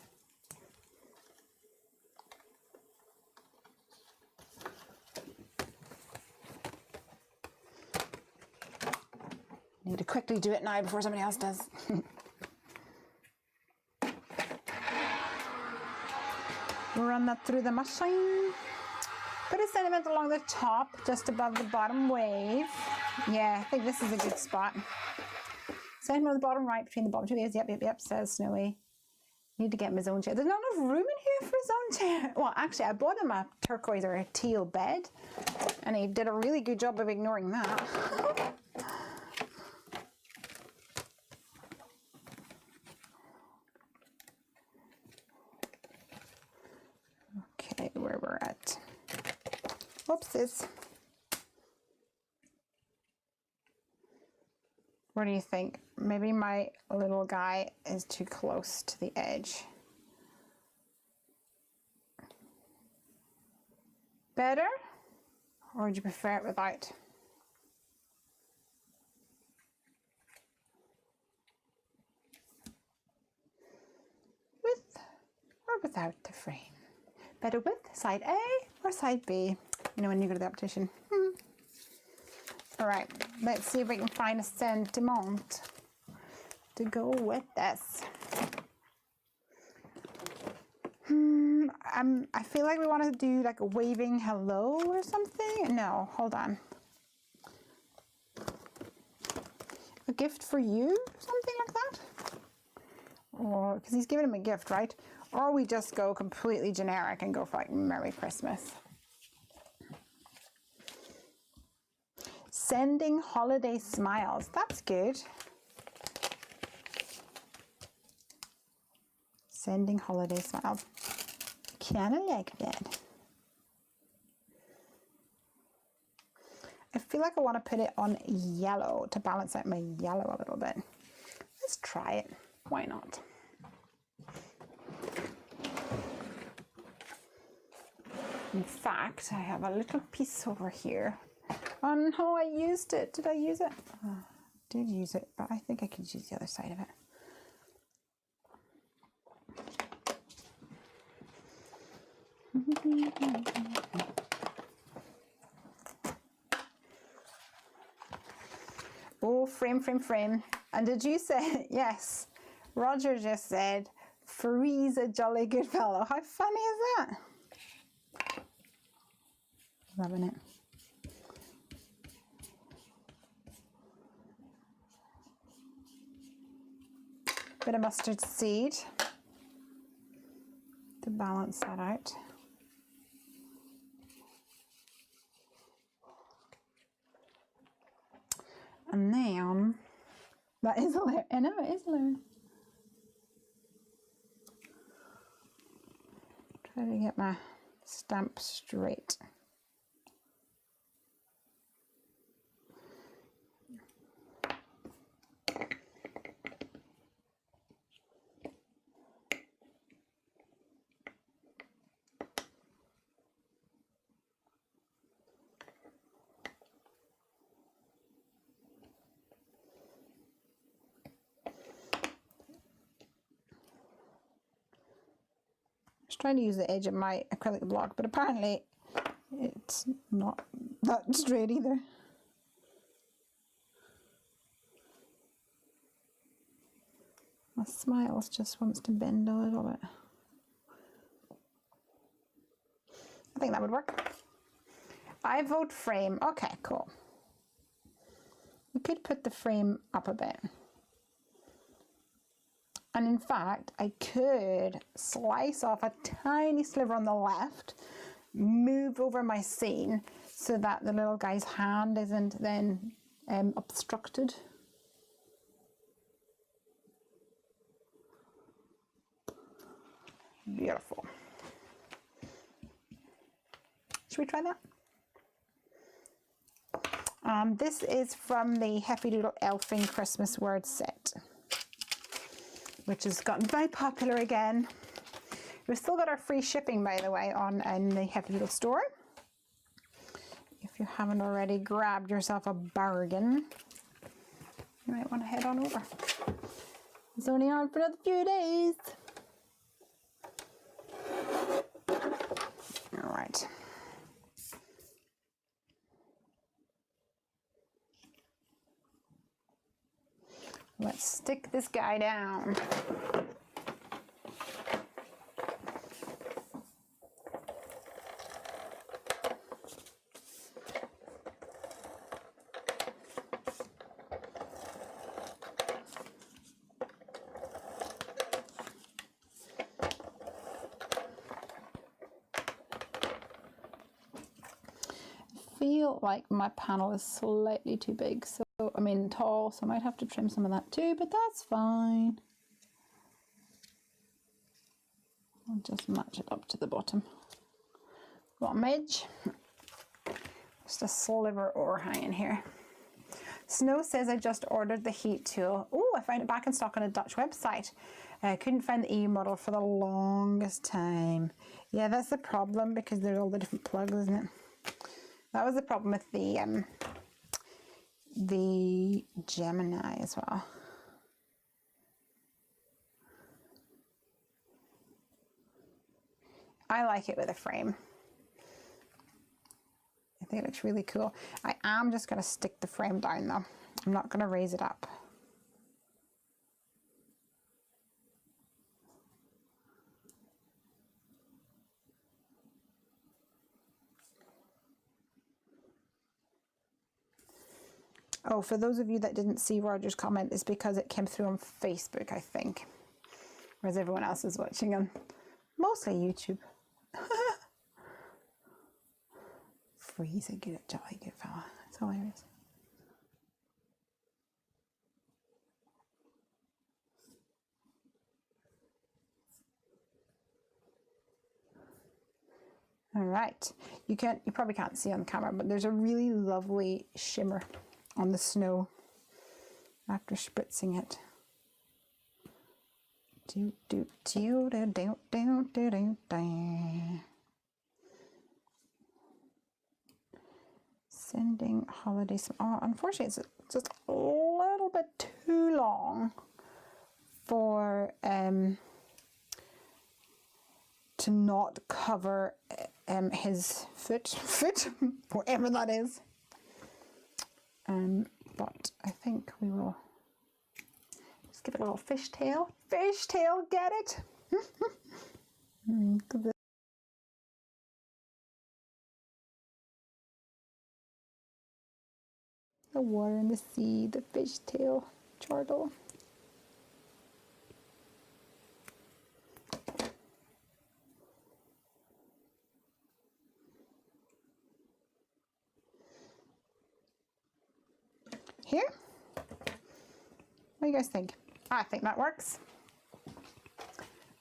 Need to quickly do it now before somebody else does. Run that through the machine. Put a sentiment along the top, just above the bottom wave. Yeah, I think this is a good spot. Sentiment on the bottom right between the bottom two waves. Yep, says Snowy. Need to get him his own chair. There's not enough room in here for his own chair. Well, actually, I bought him a turquoise or a teal bed, and he did a really good job of ignoring that. Okay, where we're at. Whoopsies. What do you think? Maybe my little guy is too close to the edge. Better? Or would you prefer it without? With or without the frame? Better with side A or side B? You know, when you go to the optician. All right, let's see if we can find a sentiment to go with this. I feel like we want to do like a waving hello or something. No, hold on. A gift for you, something like that. Or because he's giving him a gift, right? Or we just go completely generic and go for like Merry Christmas. Sending holiday smiles. That's good. Sending holiday smiles. Kind of like that. I feel like I want to put it on yellow to balance out my yellow a little bit. Let's try it. Why not? In fact, I have a little piece over here. Oh no, I used it. Did I use it? Oh, I did use it, but I think I could use the other side of it. Oh, frame, frame, frame. And did you say, yes, Roger just said, freeze a jolly good fellow. How funny is that? Loving it. Bit of mustard seed to balance that out. And then, that is hilarious. I know, it is hilarious. Try to get my stamp straight. trying to use the edge of my acrylic block, but apparently it's not that straight either. My Smiles just wants to bend a little bit. I think that would work. I vote frame. Okay, cool. We could put the frame up a bit. And in fact, I could slice off a tiny sliver on the left, move over my scene so that the little guy's hand isn't then obstructed. Beautiful. Should we try that? This is from the Heffy Doodle Elfing Christmas word set, which has gotten very popular again. We've still got our free shipping, by the way, on in the Heffy Doodle store. If you haven't already grabbed yourself a bargain, you might want to head on over. It's only on for another few days. All right. Let's stick this guy down. I feel like my panel is slightly too big, so I mean tall, so I might have to trim some of that too, but that's fine. I'll just match it up to the bottom. Bottom edge. Just a sliver overhanging here. Snow says I just ordered the heat tool. Oh, I found it back in stock on a Dutch website. I couldn't find the EU model for the longest time. Yeah, that's the problem because there's all the different plugs, isn't it? That was the problem with the Gemini as well. I like it with a frame. I think it looks really cool. I am just going to stick the frame down though. I'm not going to raise it up. Oh, for those of you that didn't see Roger's comment, it's because it came through on Facebook, I think. Whereas everyone else is watching on mostly YouTube. Freeze a good, jolly good fella. It's hilarious. All right. You probably can't see on camera, but there's a really lovely shimmer on the snow after spritzing it. Sending holidays. Oh, unfortunately, it's just a little bit too long for to not cover his foot, whatever that is. But I think we will just give it a little fishtail. Fishtail, get it? The water and the sea, the fishtail, chortle. Here? What do you guys think? I think that works.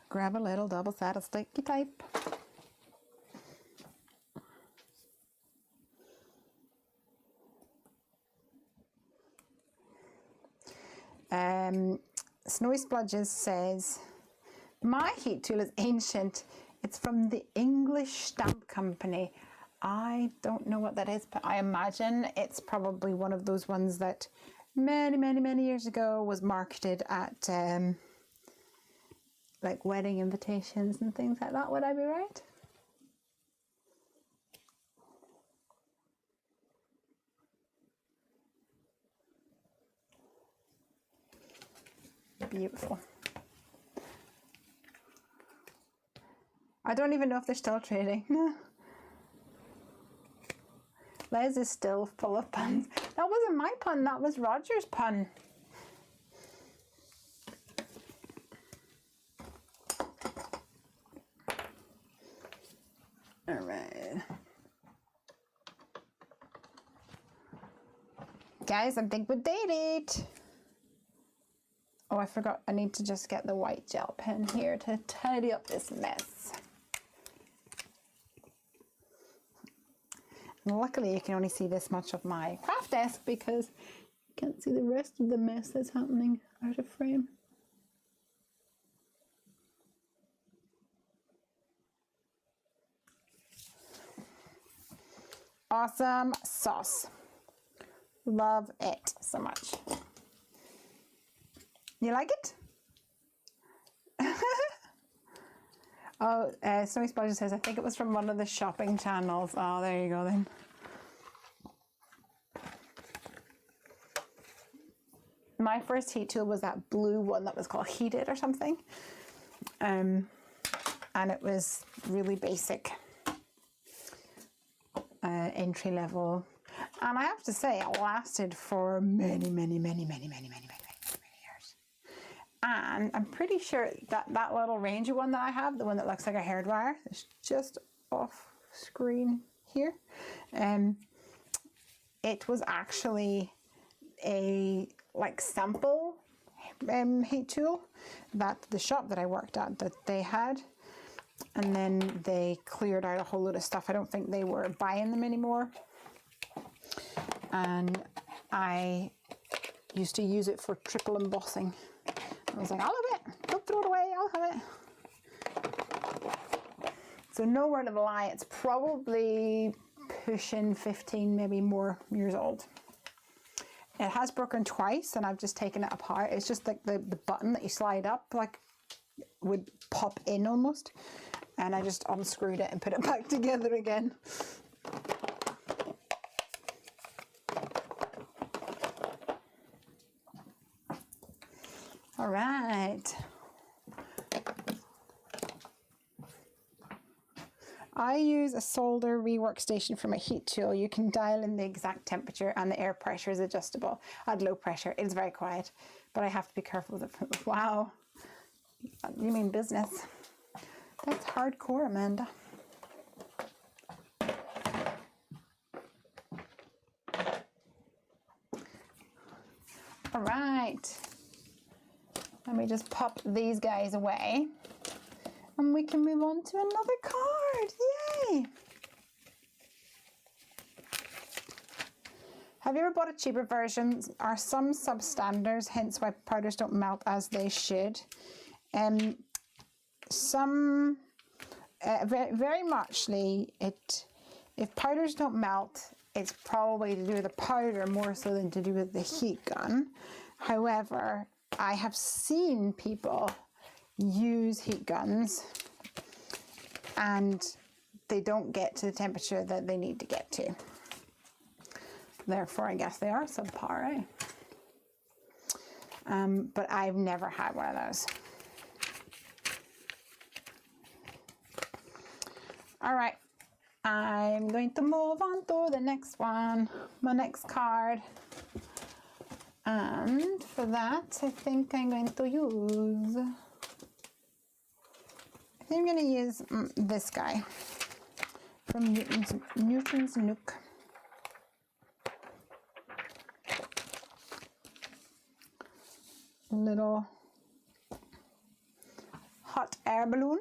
Grab a little double-sided sticky tape. Snowy Splodges says, my heat tool is ancient. It's from the English Stamp Company. I don't know what that is, but I imagine it's probably one of those ones that many years ago was marketed at like wedding invitations and things like that. Would I be right? Beautiful. I don't even know if they're still trading. Les is still full of puns. That wasn't my pun, that was Roger's pun. All right. Guys, I think we did it. Oh, I forgot. I need to just get the white gel pen here to tidy up this mess. And luckily, you can only see this much of my craft desk because you can't see the rest of the mess that's happening out of frame. Awesome sauce. Love it so much. You like it? Oh, Snowy Sponge says, I think it was from one of the shopping channels. Oh, there you go then. My first heat tool was that blue one that was called Heated or something. And it was really basic. Entry level. And I have to say, it lasted for many years. And I'm pretty sure that that little Ranger one that I have, the one that looks like a hairdryer, is just off screen here. It was actually a like sample heat tool that the shop that I worked at that they had. And then they cleared out a whole load of stuff. I don't think they were buying them anymore. And I used to use it for triple embossing. I was like, I'll have it. Don't throw it away. I'll have it. So no word of a lie, it's probably pushing 15, maybe more years old. It has broken twice and I've just taken it apart. It's just like the button that you slide up, like would pop in almost. And I just unscrewed it and put it back together again. All right. I use a solder rework station for my heat tool. You can dial in the exact temperature and the air pressure is adjustable at low pressure. It's very quiet, but I have to be careful with it. Wow. You mean business? That's hardcore, Amanda. All right. Let me just pop these guys away and we can move on to another card. Yay! Have you ever bought a cheaper version? Are some substandards, hence why powders don't melt as they should? Some, very muchly, if powders don't melt, it's probably to do with the powder more so than to do with the heat gun. However, I have seen people use heat guns and they don't get to the temperature that they need to get to. Therefore, I guess they are subpar, eh? But I've never had one of those. All right, I'm going to move on to the next one, my next card. And for that, I think I'm going to use, this guy from Newton's Nook. A little hot air balloon.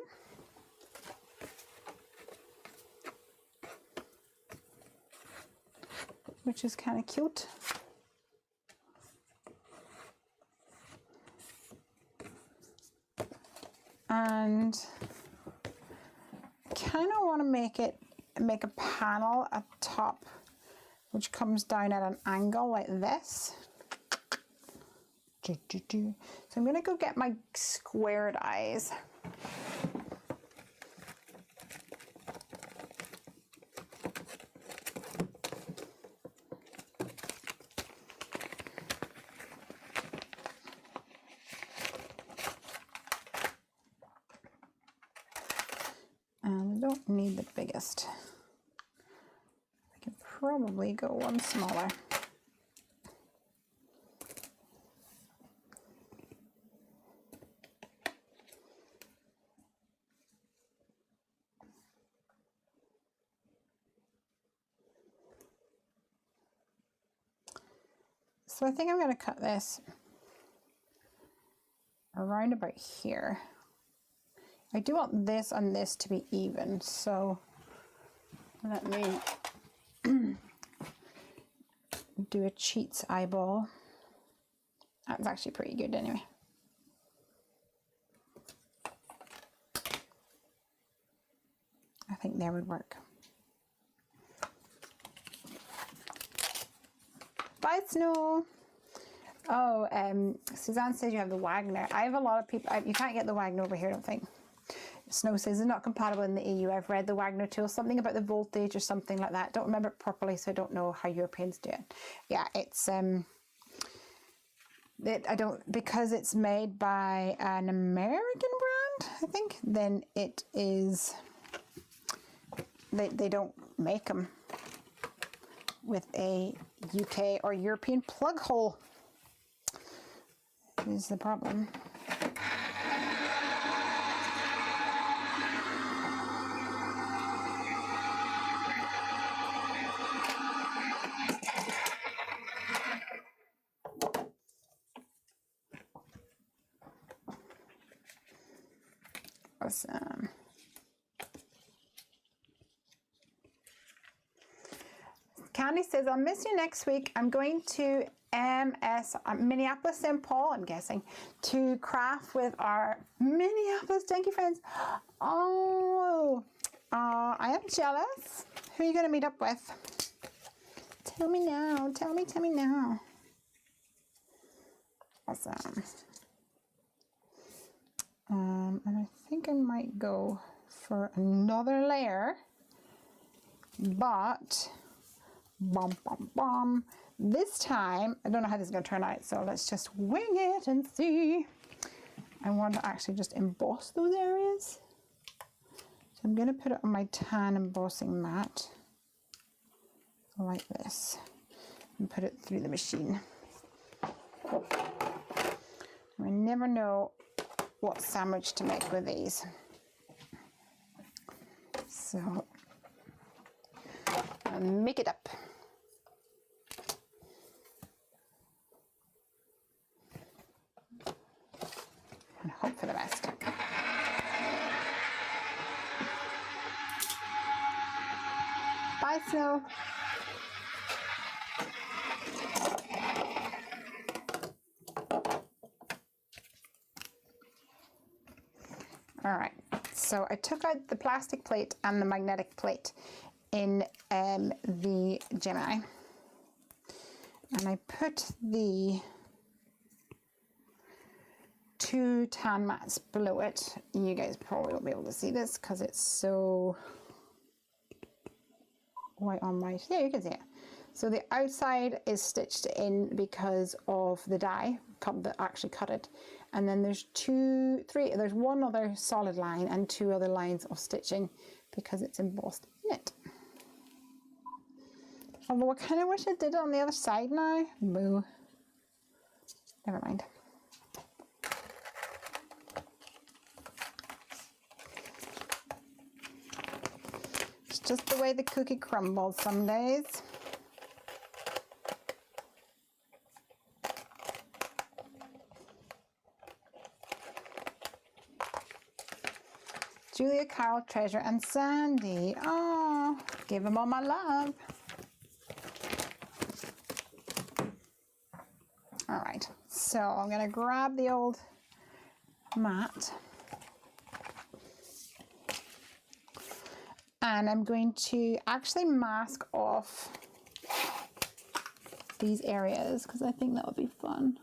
Which is kind of cute. And kind of want to make a panel at top which comes down at an angle like this. So I'm going to go get my squared eyes. And I don't need the biggest. I can probably go one smaller. So I think I'm going to cut this around about here. I do want this and this to be even, so let me do a cheat's eyeball. That's actually pretty good anyway. I think there would work. Bye, Snow. Oh, Suzanne says you have the Wagner. I have a lot of people. You can't get the Wagner over here, I don't think. Snow says it's not compatible in the EU. I've read the Wagner tool, something about the voltage or something like that. Don't remember it properly, so I don't know how Europeans do it. Yeah, it's because it's made by an American brand, I think. Then it is. They don't make them with a UK or European plug hole. Is the problem. Awesome. Candy says, I'll miss you next week. I'm going to Minneapolis, St. Paul, I'm guessing, to craft with our Minneapolis Dinky friends. Oh, I am jealous. Who are you going to meet up with? Tell me now. Tell me now. Awesome. And I think I might go for another layer, but this time, I don't know how this is going to turn out, so let's just wing it and see. I want to actually just emboss those areas. So I'm going to put it on my tan embossing mat, like this, and put it through the machine. I never know what sandwich to make with these. So, I'll make it up. And hope for the best. Bye, Snow. All right, so I took out the plastic plate and the magnetic plate in the Gemini, and I put the two tan mats below it. You guys probably won't be able to see this because it's so white on white. Yeah, you can see it. So the outside is stitched in because of the die that actually cut it. And then there's there's one other solid line and two other lines of stitching because it's embossed in it. Although I kind of wish I did it on the other side now. Boo. Never mind. It's just the way the cookie crumbles some days. Julia, Carol, Treasure, and Sandy. Oh, give them all my love. All right, so I'm going to grab the old mat. And I'm going to actually mask off these areas because I think that would be fun.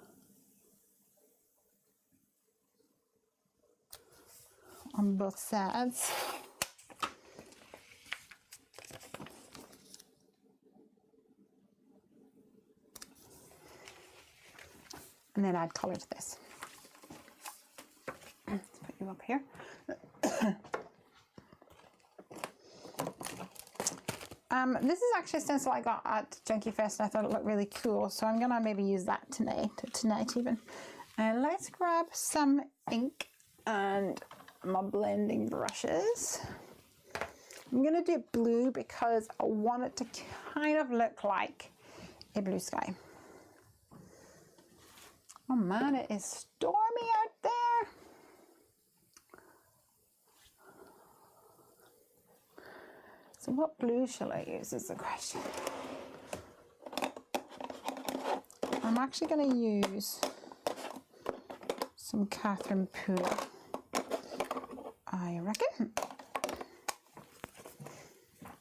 on both sides. And then add colour to this. Let's put you up here. This is actually a stencil I got at Junkie Fest and I thought it looked really cool, so I'm gonna maybe use that tonight even. Let's grab some ink and my blending brushes. I'm gonna do blue because I want it to kind of look like a blue sky. Oh man, it is stormy out there. So what blue shall I use is the question. I'm actually going to use some Catherine Poodle, I reckon.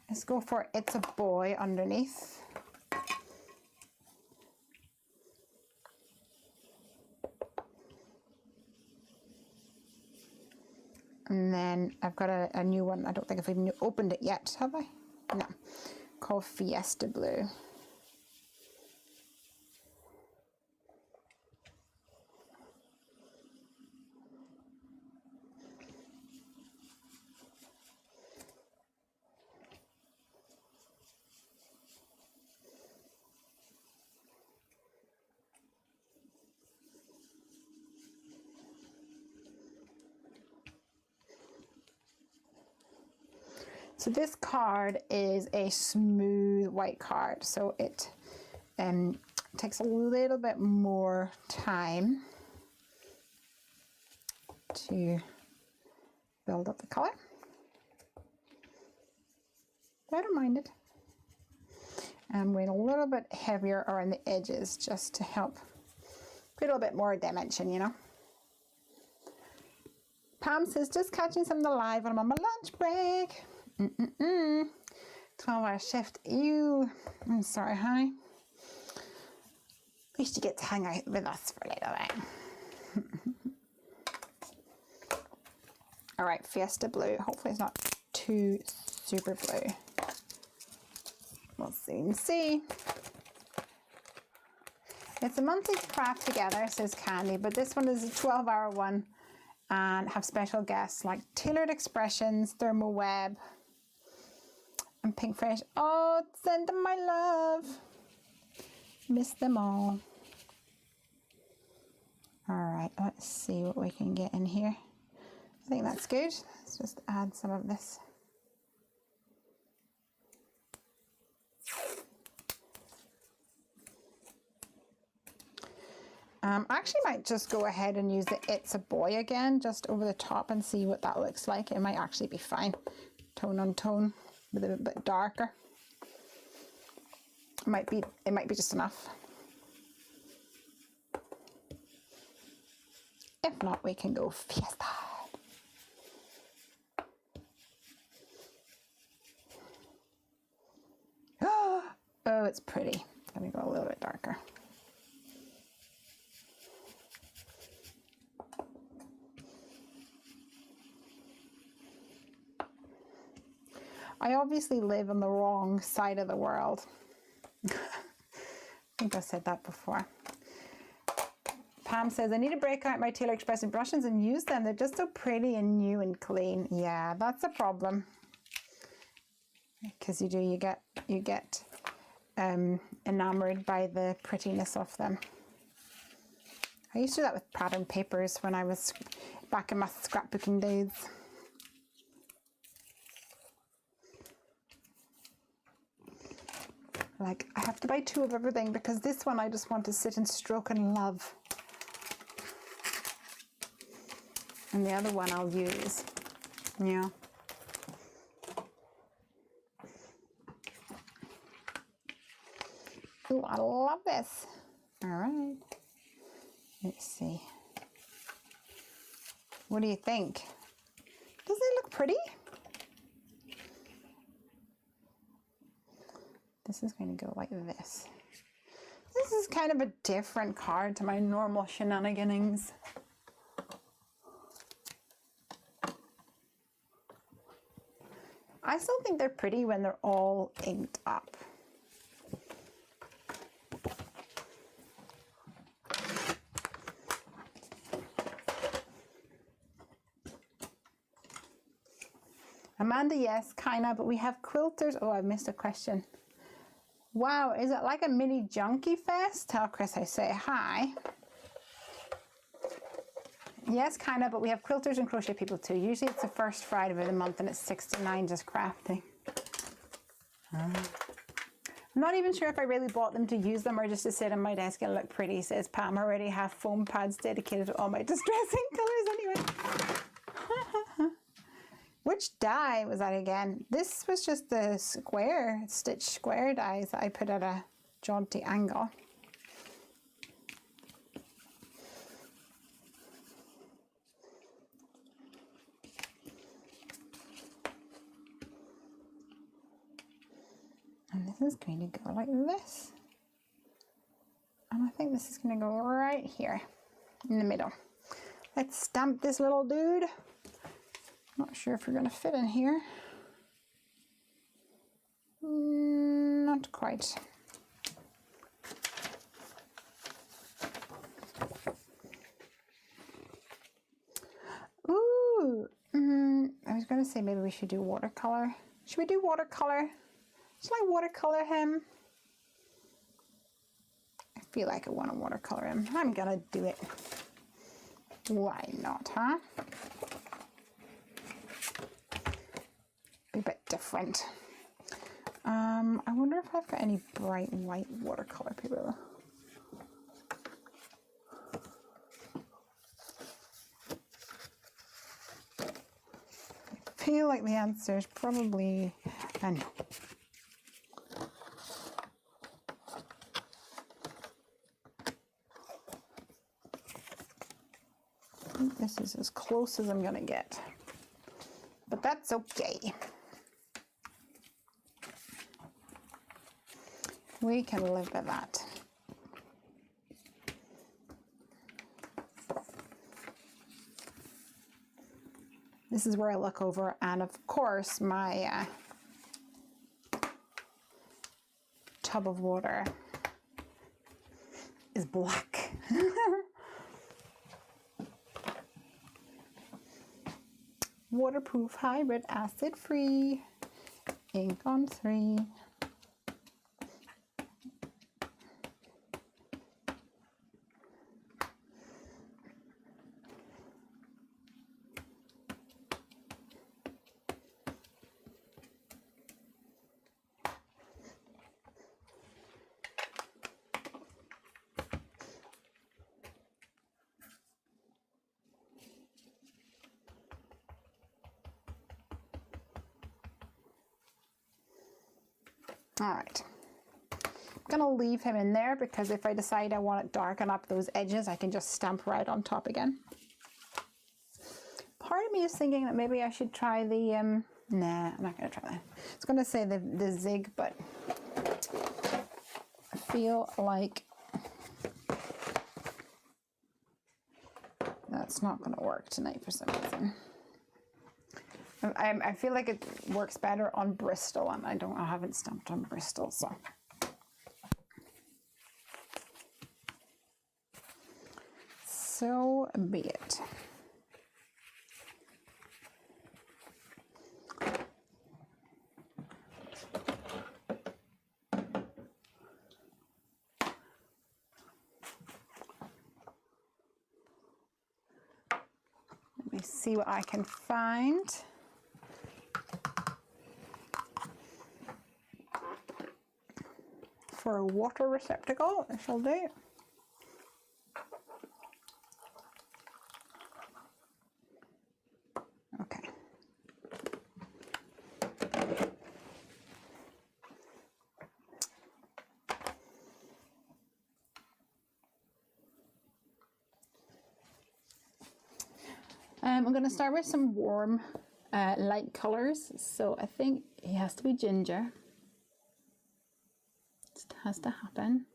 Let's go for It's a Boy underneath. And then I've got a new one. I don't think I've even opened it yet, have I? No. Called Fiesta Blue. So this card is a smooth white card, so it takes a little bit more time to build up the colour. But I don't mind it. And went a little bit heavier around the edges just to help put a little bit more dimension, you know. Pam says, just catching something live when I'm on my lunch break. 12-hour shift. I'm sorry, honey. At least you get to hang out with us for a little bit. All right, Fiesta Blue. Hopefully it's not too super blue. We'll soon see. It's a monthly craft together, says Candy, but this one is a 12-hour one and have special guests like Tailored Expressions, Thermal Web, and Pink Fresh. Oh, send them my love. Miss them all. All right, let's see what we can get in here. I think that's good. Let's just add some of this. I actually might just go ahead and use the It's a Boy again, just over the top, and see what that looks like. It might actually be fine. Tone on tone, with a bit darker. It might be just enough. If not, we can go Fiesta. Oh, it's pretty. Let me go a little bit darker. I obviously live on the wrong side of the world. I think I said that before. Pam says, I need to break out my Tailored Expression brushes and use them. They're just so pretty and new and clean. Yeah, that's a problem. Because you get enamored by the prettiness of them. I used to do that with pattern papers when I was back in my scrapbooking days. Like, I have to buy 2 of everything because this one I just want to sit and stroke and love. And the other one I'll use. Yeah. Ooh, I love this. All right. Let's see. What do you think? Doesn't it look pretty? This is going to go like this. This is kind of a different card to my normal shenanigans. I still think they're pretty when they're all inked up. Amanda, yes, kinda, but we have quilters. Oh, I missed a question. Wow, is it like a mini junkie fest? Tell Chris I say hi. Yes, kind of, but we have quilters and crochet people too. Usually it's the first Friday of the month and it's 6 to 9 just crafting. I'm not even sure if I really bought them to use them or just to sit on my desk and look pretty, says Pam. I already have foam pads dedicated to all my distressing colors anyway. Which die was that again? This was just the square, stitch square dies that I put at a jaunty angle. And this is going to go like this. And I think this is going to go right here in the middle. Let's stamp this little dude. Not sure if we're going to fit in here. Not quite. Ooh, I was going to say maybe we should do watercolor. Should we do watercolor? Should I watercolor him? I feel like I want to watercolor him. I'm going to do it. Why not, huh? Be a bit different. I wonder if I've got any bright white watercolor paper. I feel like the answer is probably no. I think this is as close as I'm gonna get, but that's okay. We can live with that. This is where I look over, and of course my tub of water is black. Waterproof, hybrid, acid free, ink on 3. All right, I'm gonna leave him in there because if I decide I want it darken up those edges, I can just stamp right on top again. Part of me is thinking that maybe I should try the, nah, I'm not gonna try that. I was gonna say the zig, but I feel like that's not gonna work tonight for some reason. I feel like it works better on Bristol, and I haven't stamped on Bristol, so be it. Let me see what I can find. For a water receptacle, I shall do. Okay. I'm going to start with some warm, light colors. So I think he has to be ginger. It has to happen.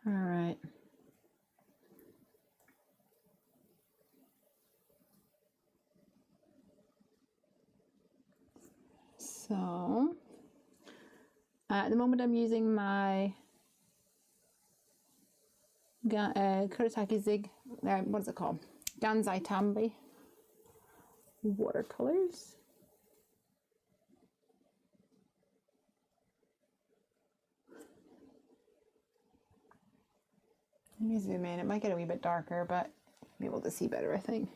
All right. So at the moment I'm using my Kuretake Zig, what is it called? Gansai Tambi watercolors. Let me zoom in. It might get a wee bit darker, but you'll be able to see better, I think.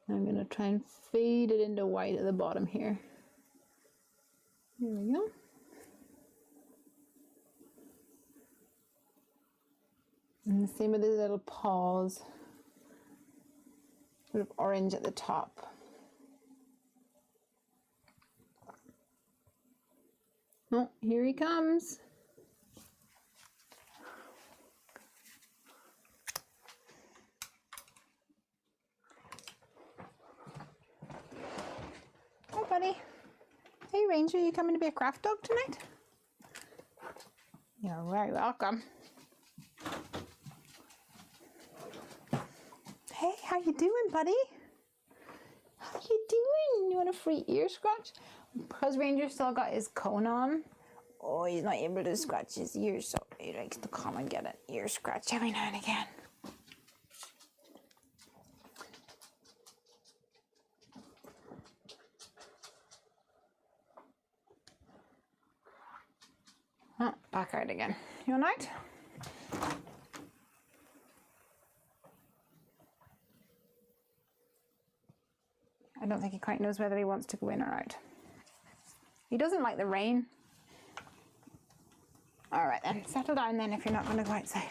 I'm going to try and fade it into white at the bottom here. There we go. And the same with the little paws. Sort of orange at the top. Oh, here he comes. Hi, buddy. Hey, Ranger, you coming to be a craft dog tonight? You're very welcome. Hey, how you doing, buddy? How you doing? You want a free ear scratch? Because Ranger still got his cone on, oh, he's not able to scratch his ears, so he likes to come and get an ear scratch every now and again. Oh, back out again. You all right? I don't think he quite knows whether he wants to go in or out. He doesn't like the rain. All right then, settle down then if you're not going to go outside.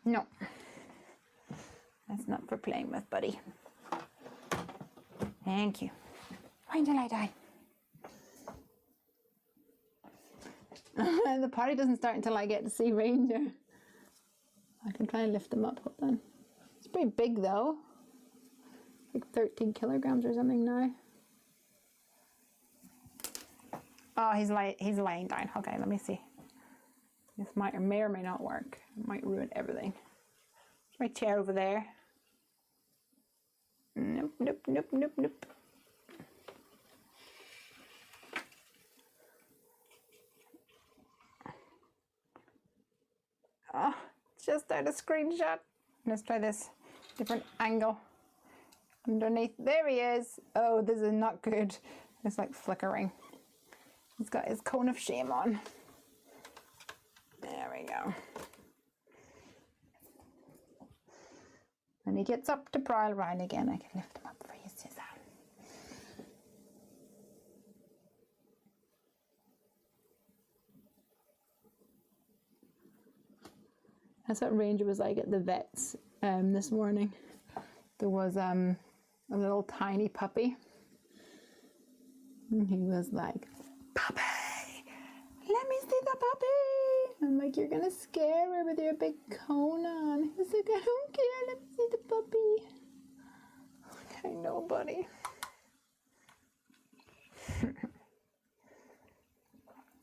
No, that's not for playing with, buddy. Thank you. Why don't you lie down? The party doesn't start until I get to see Ranger. I can try and lift him up. Hold on. It's pretty big though. Like 13 kilograms or something now. Oh, he's laying down. Okay, let me see. This might or may not work. It might ruin everything. There's my chair over there. Nope, nope, nope, nope, nope. Oh, just out of screenshot. Let's try this different angle. Underneath, there he is. Oh, this is not good. It's like flickering. He's got his cone of shame on. There we go. When he gets up to prowl around again, I can lift him up for you, Suzanne. That's what Ranger was like at the vets this morning. There was a little tiny puppy. And he was like, "Puppy, let me see the puppy." I'm like, "You're gonna scare her with your big cone on." He's like, "I don't care, let me see the puppy." I know, buddy.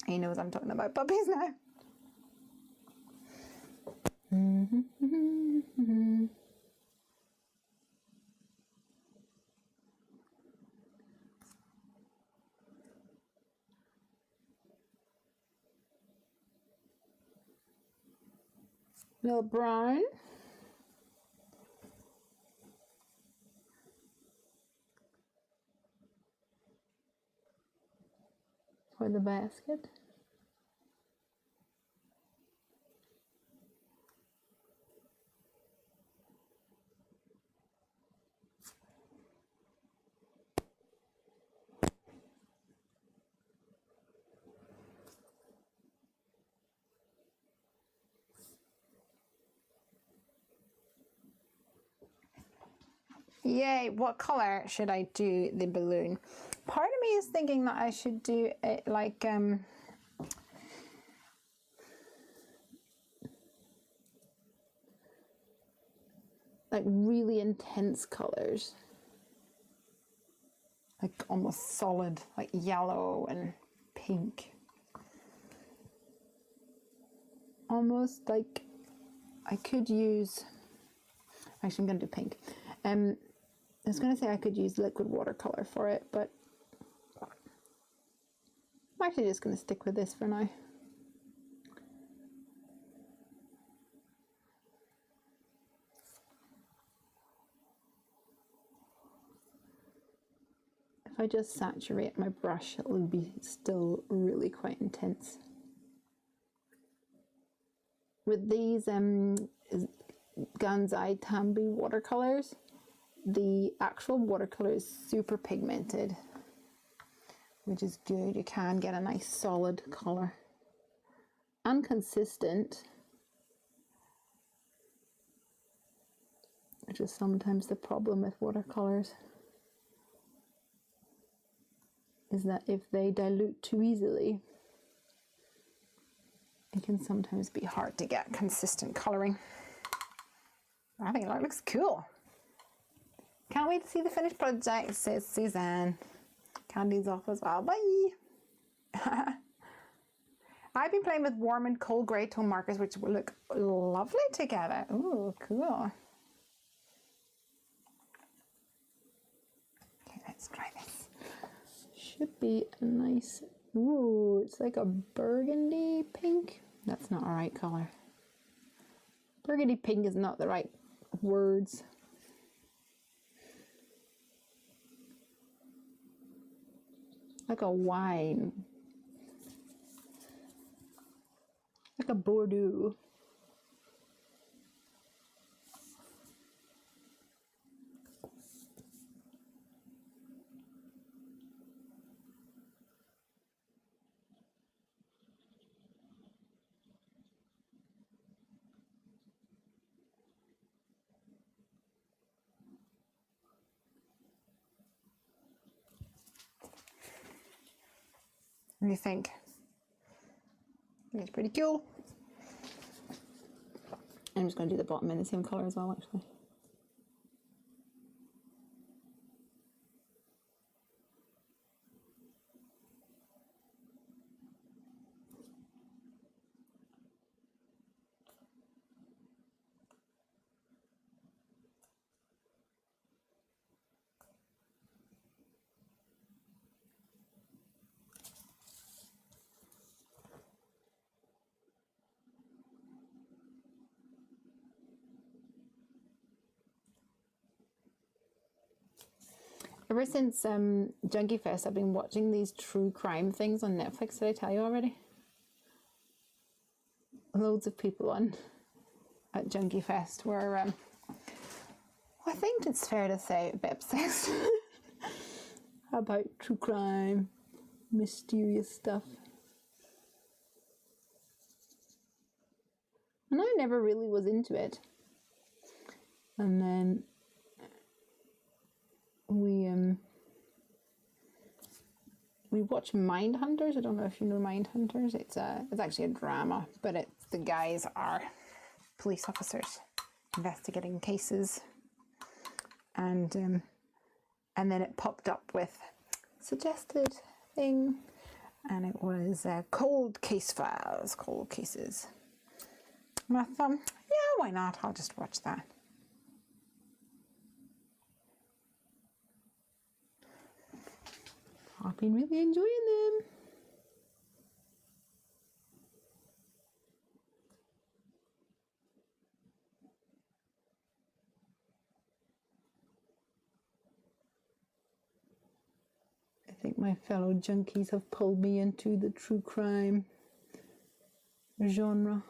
He knows I'm talking about puppies now. Little brown. for the basket. Yay, what color should I do the balloon? Part of me is thinking that I should do it like really intense colors. Like almost solid, like yellow and pink. Almost like I could use, actually I'm going to do pink. I was going to say I could use liquid watercolor for it, but I'm actually just going to stick with this for now. If I just saturate my brush, it will be still really quite intense. With these Gansai Tambi watercolors, the actual watercolor is super pigmented, which is good. You can get a nice solid color and consistent, which is sometimes the problem with watercolors, is that if they dilute too easily, it can sometimes be hard to get consistent coloring. I think that looks cool. Can't wait to see the finished project, says Suzanne. Candy's off as well. Bye. I've been playing with warm and cold grey tone markers, which will look lovely together. Ooh, cool. Okay, let's try this. Should be a nice, ooh, it's like a burgundy pink. That's not a right color. Burgundy pink is not the right words. Like a wine. Like a Bordeaux. What do you think? It's pretty cool. I'm just going to do the bottom in the same colour as well, actually. Ever since Junkie Fest, I've been watching these true crime things on Netflix. Did I tell you already? Loads of people on at Junkie Fest were, I think it's fair to say, a bit obsessed about true crime, mysterious stuff. And I never really was into it. And then we watch Mindhunters. I don't know if you know Mindhunters. It's actually a drama, but the guys are police officers investigating cases, and then it popped up with suggested thing, and it was cold case files, cold cases. And I thought, yeah, why not? I'll just watch that. I've been really enjoying them. think my fellow junkies have pulled me into the true crime genre.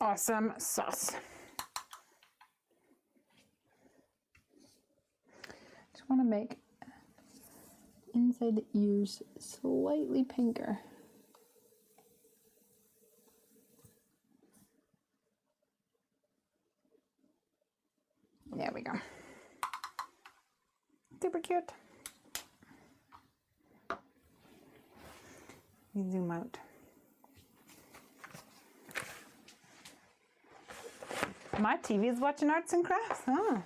Awesome sauce. Just want to make inside the ears slightly pinker. There we go. Super cute. You zoom out. My TV is watching arts and crafts. Huh?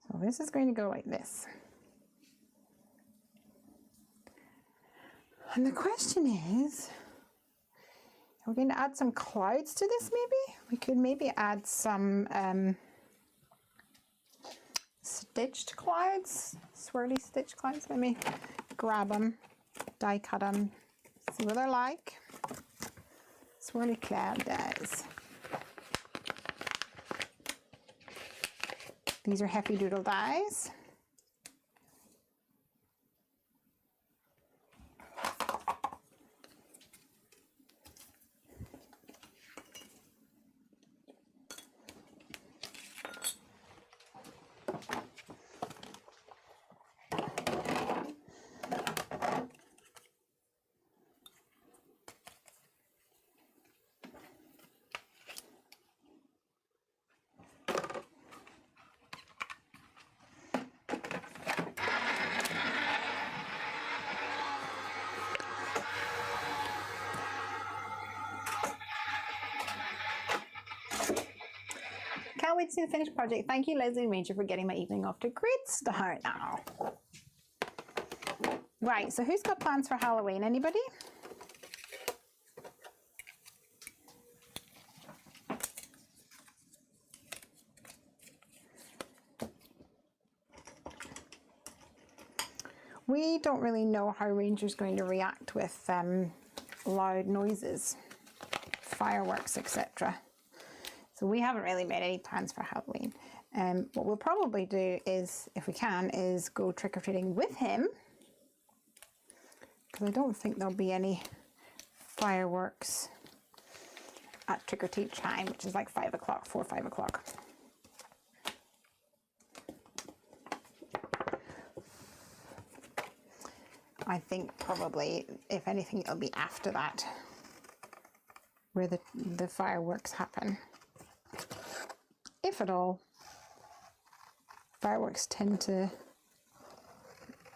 So this is going to go like this. And the question is, we're going to add some clouds to this maybe? We could maybe add some stitched clouds, swirly stitched clouds. Let me grab them, die cut them, see what they're like. Swirly cloud dies. These are Heffy Doodle dies. Can't wait to see the finished project. Thank you, Lesley Oman, for getting my evening off to a great start now. Right, so who's got plans for Halloween? Anybody? We don't really know how Ranger's going to react with loud noises, fireworks, etc. So we haven't really made any plans for Halloween. What we'll probably do is, if we can, is go trick-or-treating with him. Because I don't think there'll be any fireworks at trick-or-treat time, which is like 5 o'clock, 4 or 5 o'clock. I think probably, if anything, it'll be after that where the fireworks happen. If at all. Fireworks tend to,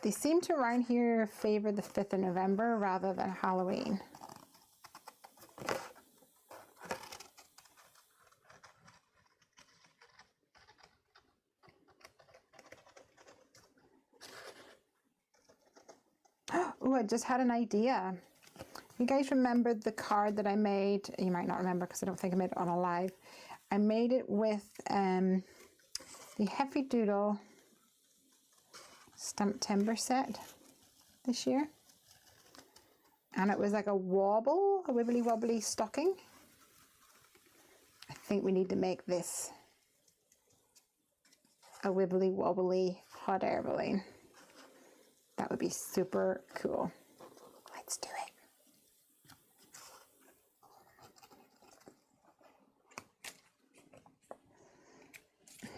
they seem to around here favor the 5th of November rather than Halloween. Oh, I just had an idea. You guys remember the card that I made? You might not remember because I don't think I made it on a live. I made it with the Heffy Doodle Stamp Timber set this year. And it was like a wobble, a wibbly wobbly stocking. I think we need to make this a wibbly wobbly hot air balloon. That would be super cool. Let's do it.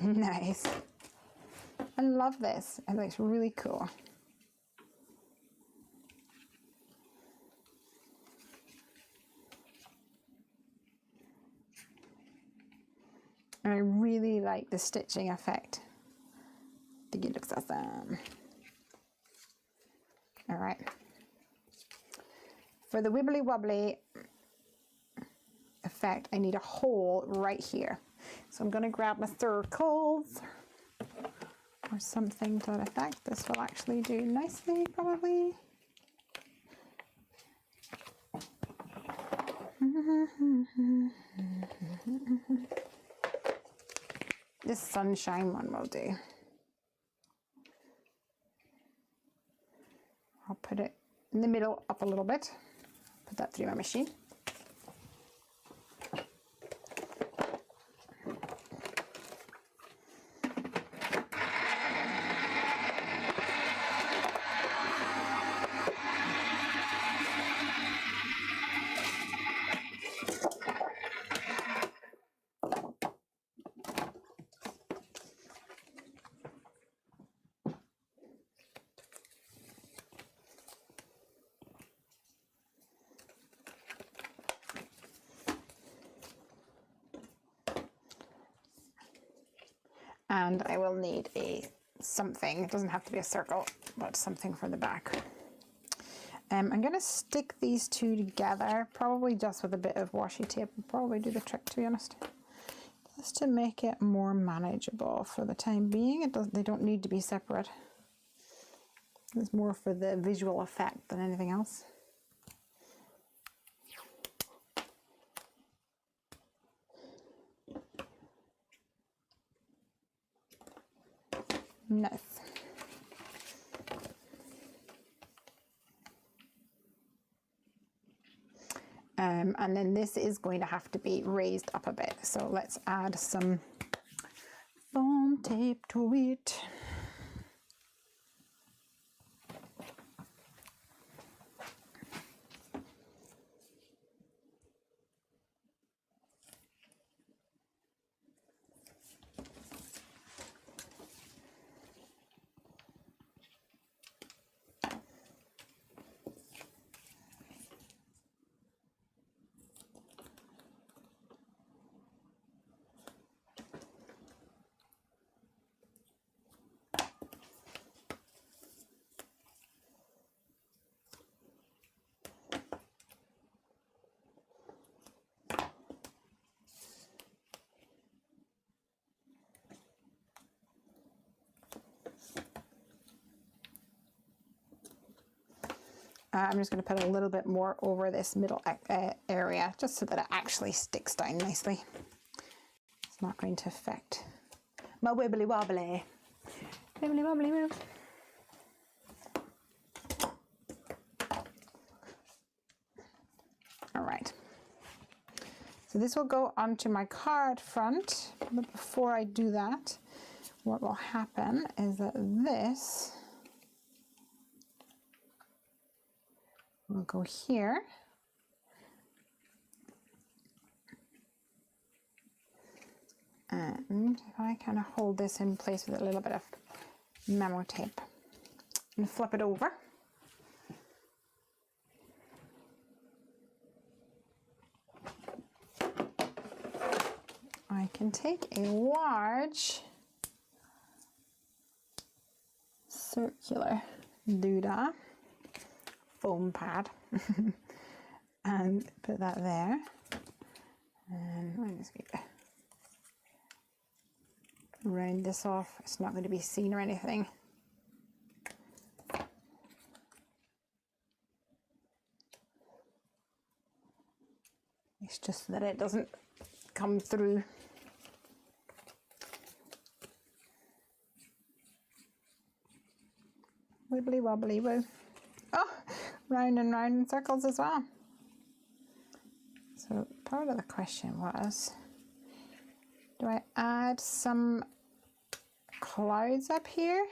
Nice. I love this. It looks really cool. And I really like the stitching effect. I think it looks awesome. All right, for the wibbly wobbly effect, I need a hole right here. So I'm going to grab my circles or something to that effect. This will actually do nicely, probably. This sunshine one will do. I'll put it in the middle up a little bit. Put that through my machine. And I will need a something, it doesn't have to be a circle, but something for the back. I'm going to stick these two together, probably just with a bit of washi tape. Will probably do the trick, to be honest. Just to make it more manageable for the time being. They don't need to be separate. It's more for the visual effect than anything else. Nice. And then this is going to have to be raised up a bit. So let's add some foam tape to it. I'm just going to put a little bit more over this middle area, just so that it actually sticks down nicely. It's not going to affect my wibbly wobbly. Wibbly wobbly wib. All right. So this will go onto my card front, but before I do that, what will happen is that this will go here. And if I kind of hold this in place with a little bit of memo tape and flip it over, I can take a large circular doodah foam pad and put that there, and I'm just going to round this off. It's not going to be seen or anything. It's just that it doesn't come through. Wibbly wobbly woo. Oh, round and round in circles as well. So part of the question was, do I add some clouds up here?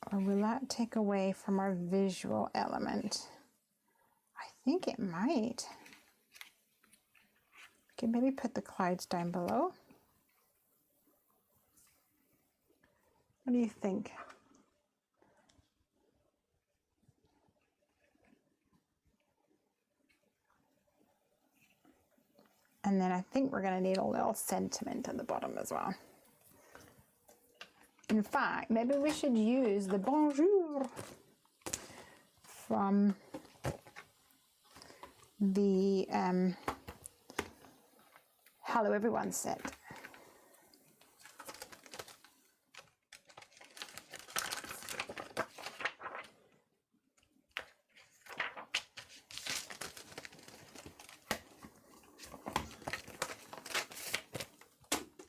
Or will that take away from our visual element? I think it might. We can maybe put the clouds down below. What do you think? And then I think we're going to need a little sentiment at the bottom as well. In fact, maybe we should use the bonjour from the Hello Everyone set.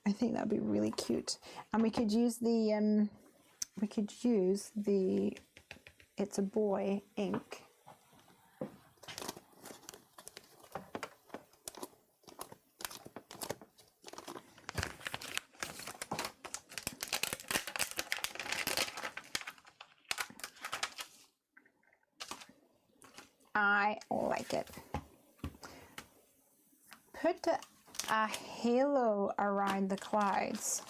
I think that'd be really cute, and we could use the It's a Boy ink. I like it. Put a halo around the clouds.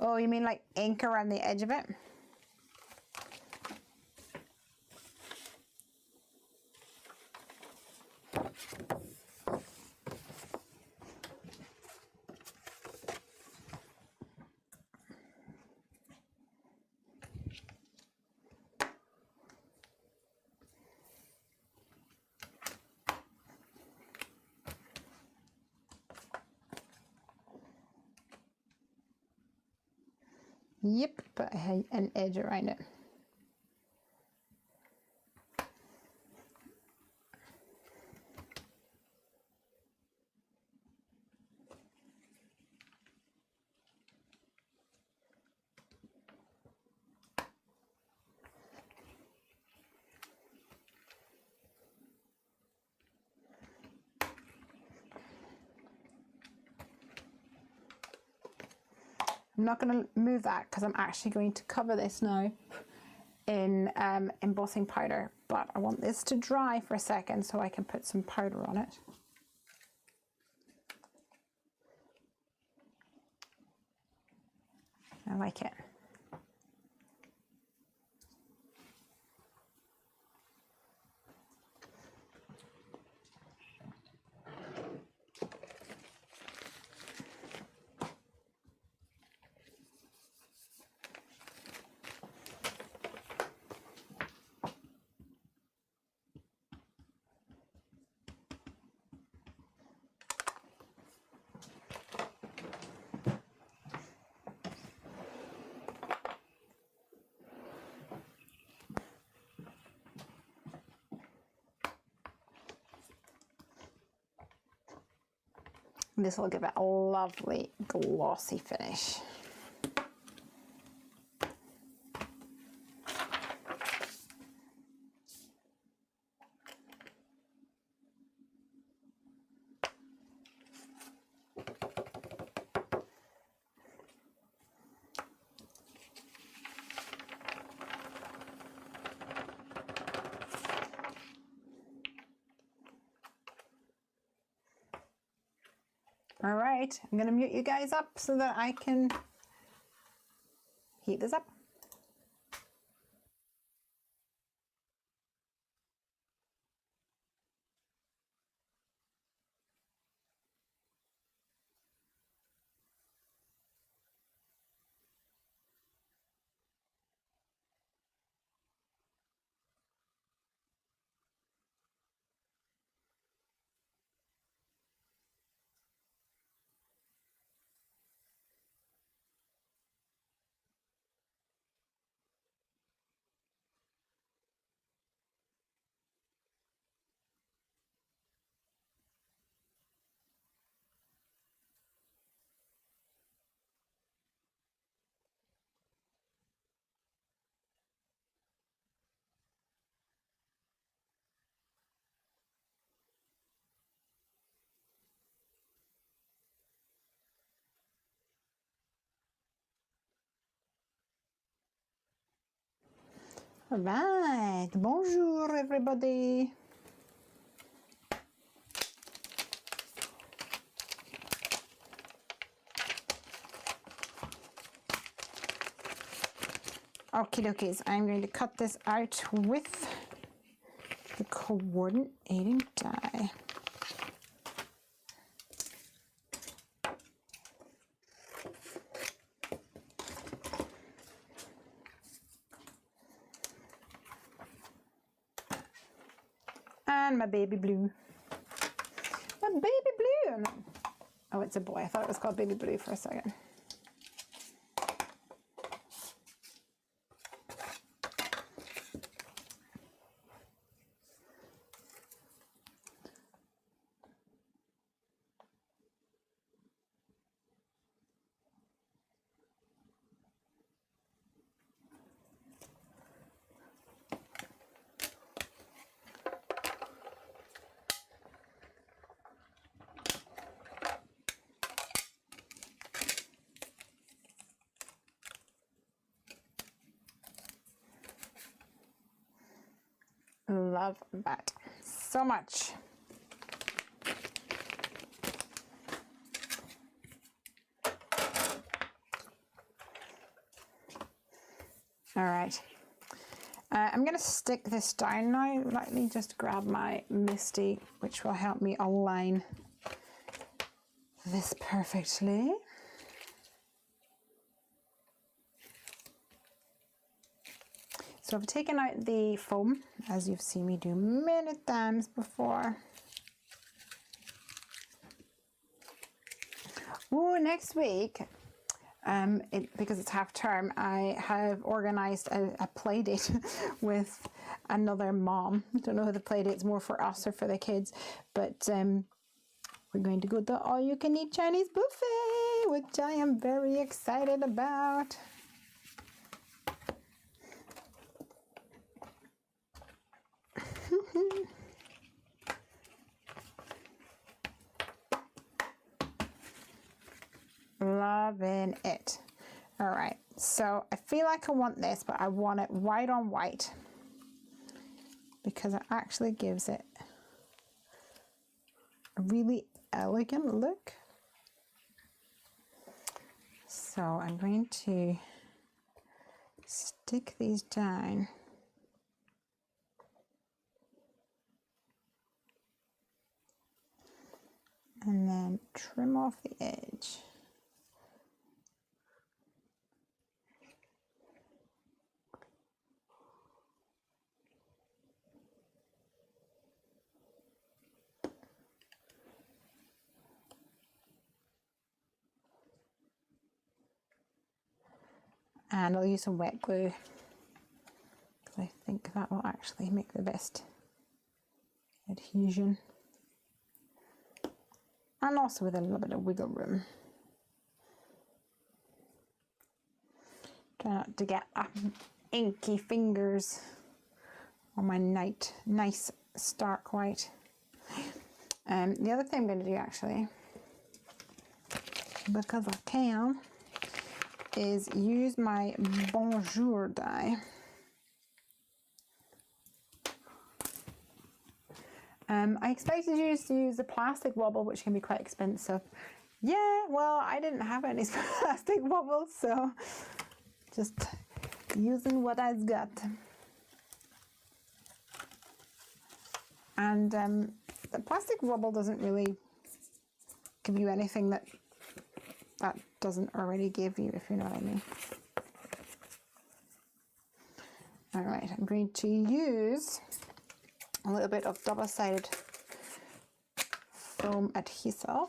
Oh, you mean like ink around the edge of it? Yep, put an edge around it. I'm not going to move that because I'm actually going to cover this now in embossing powder, but I want this to dry for a second so I can put some powder on it. I like it. This will give it a lovely glossy finish. All right, I'm going to mute you guys up so that I can heat this up. All right, bonjour everybody. Okie dokies, I'm going to cut this out with the coordinating die. And my baby blue. No. Oh, it's a boy. I thought it was called Baby Blue for a second. Love that so much. All right. I'm going to stick this down now. Let me just grab my Misty, which will help me align this perfectly. So I've taken out the foam, as you've seen me do many times before. Oh, next week, because it's half term, I have organised a play date with another mom. I don't know who the play date's more for us or for the kids, but we're going to go to all-you-can-eat Chinese buffet, which I am very excited about. Loving it. All right, so I feel like I want this, but I want it white on white because it actually gives it a really elegant look. So I'm going to stick these down. And then trim off the edge. And I'll use some wet glue because I think that will actually make the best adhesion. And also with a little bit of wiggle room. Try not to get inky fingers on my nice stark white. The other thing I'm going to do actually, because I can, is use my Bonjour die. I expected you to use the plastic wobble, which can be quite expensive. Yeah, well, I didn't have any plastic wobbles, so just using what I've got. And the plastic wobble doesn't really give you anything that doesn't already give you, if you know what I mean. All right, I'm going to use a little bit of double-sided foam adhesive.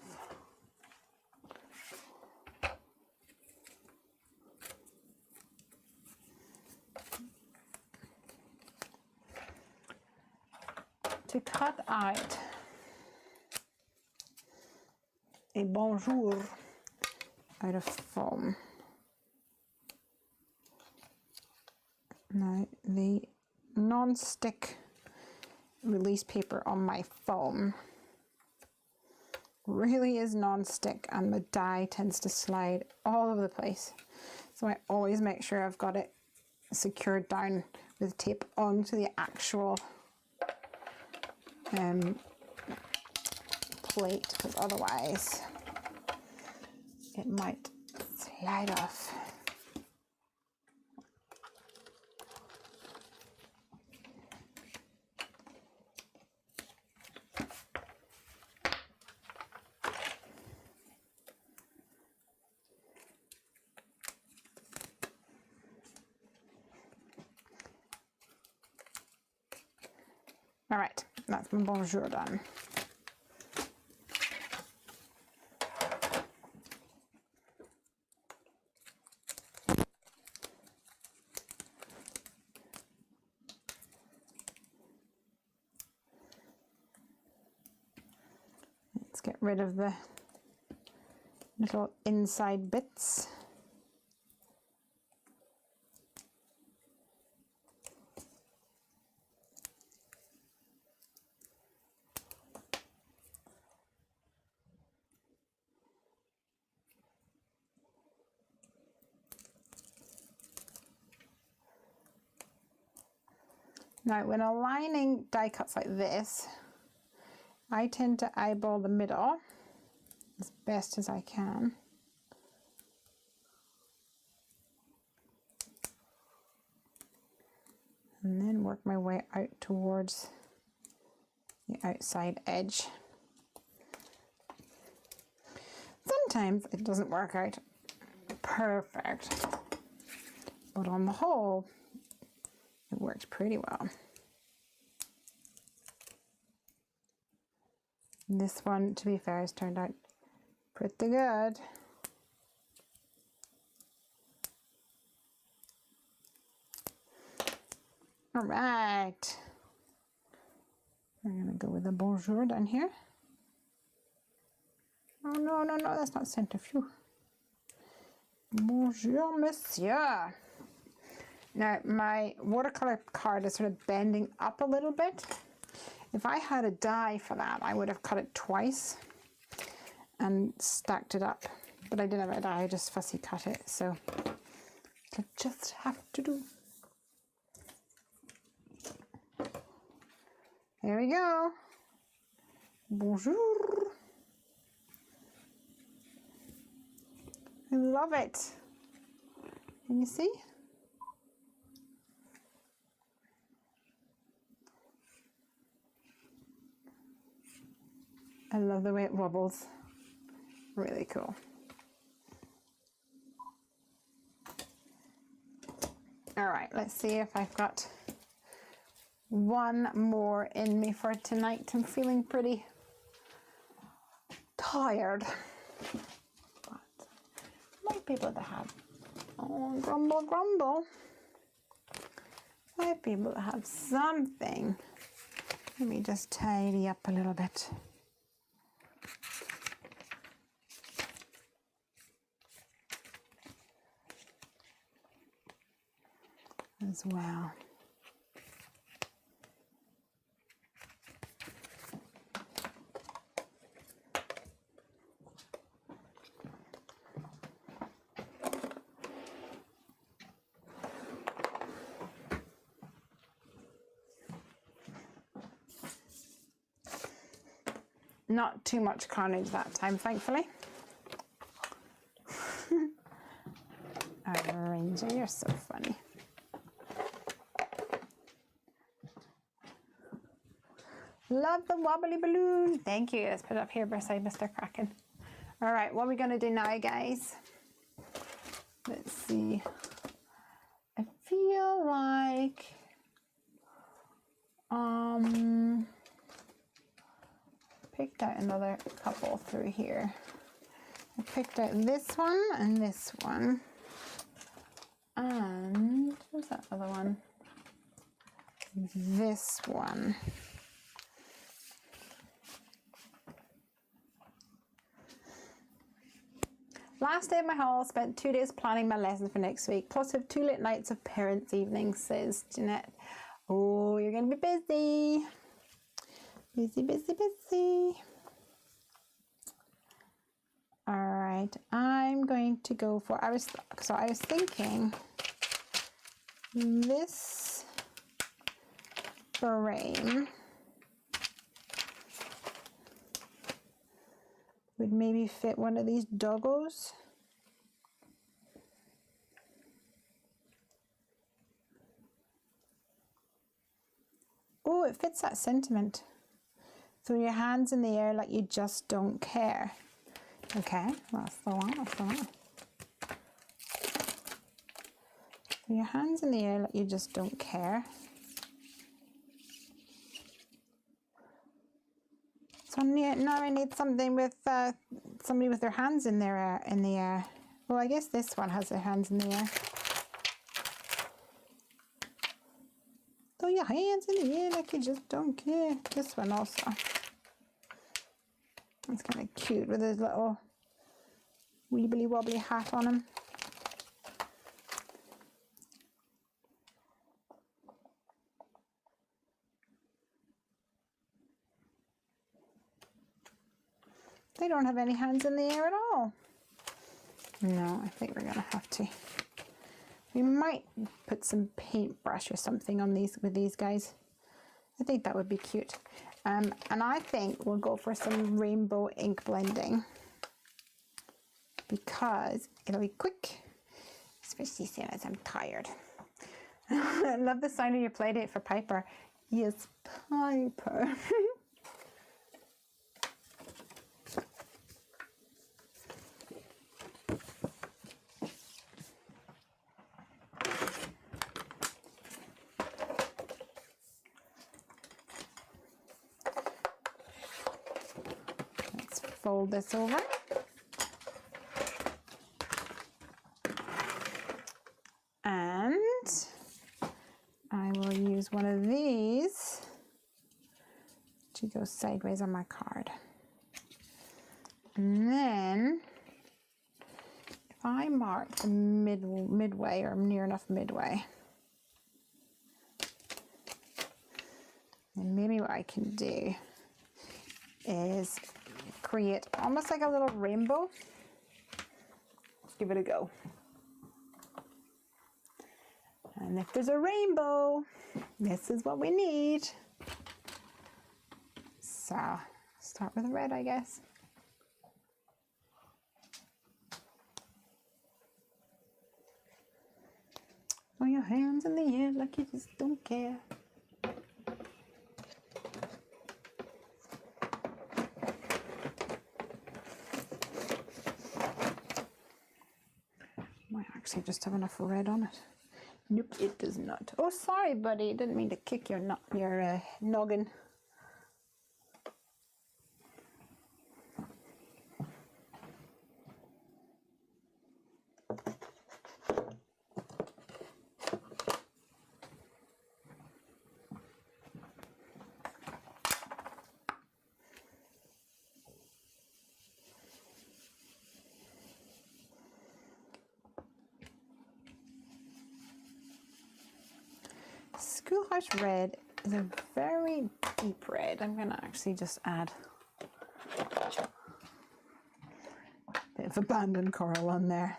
To cut out a bonjour out of foam. Now the non-stick release paper on my foam really is non-stick, and the die tends to slide all over the place, so I always make sure I've got it secured down with tape onto the actual plate, because otherwise it might slide off. All right, that's my bonjour done. get rid of the little inside bits. Now, when aligning die cuts like this, I tend to eyeball the middle as best as I can. And then work my way out towards the outside edge. Sometimes it doesn't work out perfect, but on the whole, it works pretty well. This one, to be fair, has turned out pretty good. All right. We're going to go with a bonjour down here. Oh, no, no, no, that's not centrifuge. Bonjour, monsieur. Now, my watercolor card is sort of bending up a little bit. If I had a die for that, I would have cut it twice and stacked it up. But I didn't have a die, I just fussy cut it. So I just have to do. There we go. Bonjour. I love it. Can you see? I love the way it wobbles. Really cool. All right, let's see if I've got one more in me for tonight. I'm feeling pretty tired, but might be able to have, oh, grumble, grumble. Might be able to have something. Let me just tidy up a little bit. As well. Not too much carnage that time, thankfully. Oh, Ranger, you're so funny. Love the wobbly balloon. Thank you. Let's put it up here beside Mr. Kraken. All right, what are we going to do now, guys? Let's see. I feel like picked out another couple through here. I picked out this one and this one. And what's that other one? This one. Last day of my haul, spent 2 days planning my lessons for next week, plus have 2 late nights of parents' evenings, says Jeanette. Oh, you're going to be busy. Busy, busy, busy. All right, I'm going to go for, I was thinking this frame would maybe fit one of these doggos. Oh, it fits that sentiment. Throw your hands in the air like you just don't care. Okay, that's the one, that's the one. Throw your hands in the air like you just don't care. So now I need something with somebody with their hands in their in the air. Well, I guess this one has their hands in the air. Throw your hands in the air like you just don't care. This one also. It's kind of cute with his little weebly wobbly hat on him. They don't have any hands in the air at all. No, I think we're going to have to. We might put some paintbrush or something on these with these guys. I think that would be cute. And I think we'll go for some rainbow ink blending because it'll be quick, especially soon as I'm tired. I love the sound of your play date for Piper. Yes, Piper. Fold this over. And I will use one of these to go sideways on my card. And then if I mark the midway or near enough midway, then maybe what I can do is create almost like a little rainbow. Let's give it a go. And if there's a rainbow, this is what we need. So start with red, I guess. Throw your hands in the air like you just don't care. Might actually just have enough red on it. Nope, it does not. Oh, sorry, buddy. Didn't mean to kick your noggin. Schoolhouse red is a very deep red. I'm going to actually just add a bit of abandoned coral on there.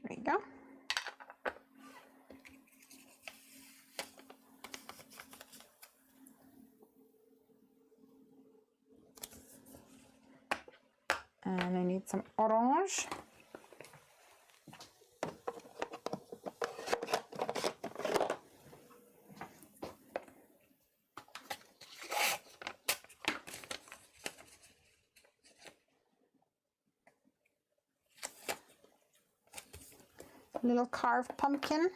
There we go. And I need some orange. A little carved pumpkin.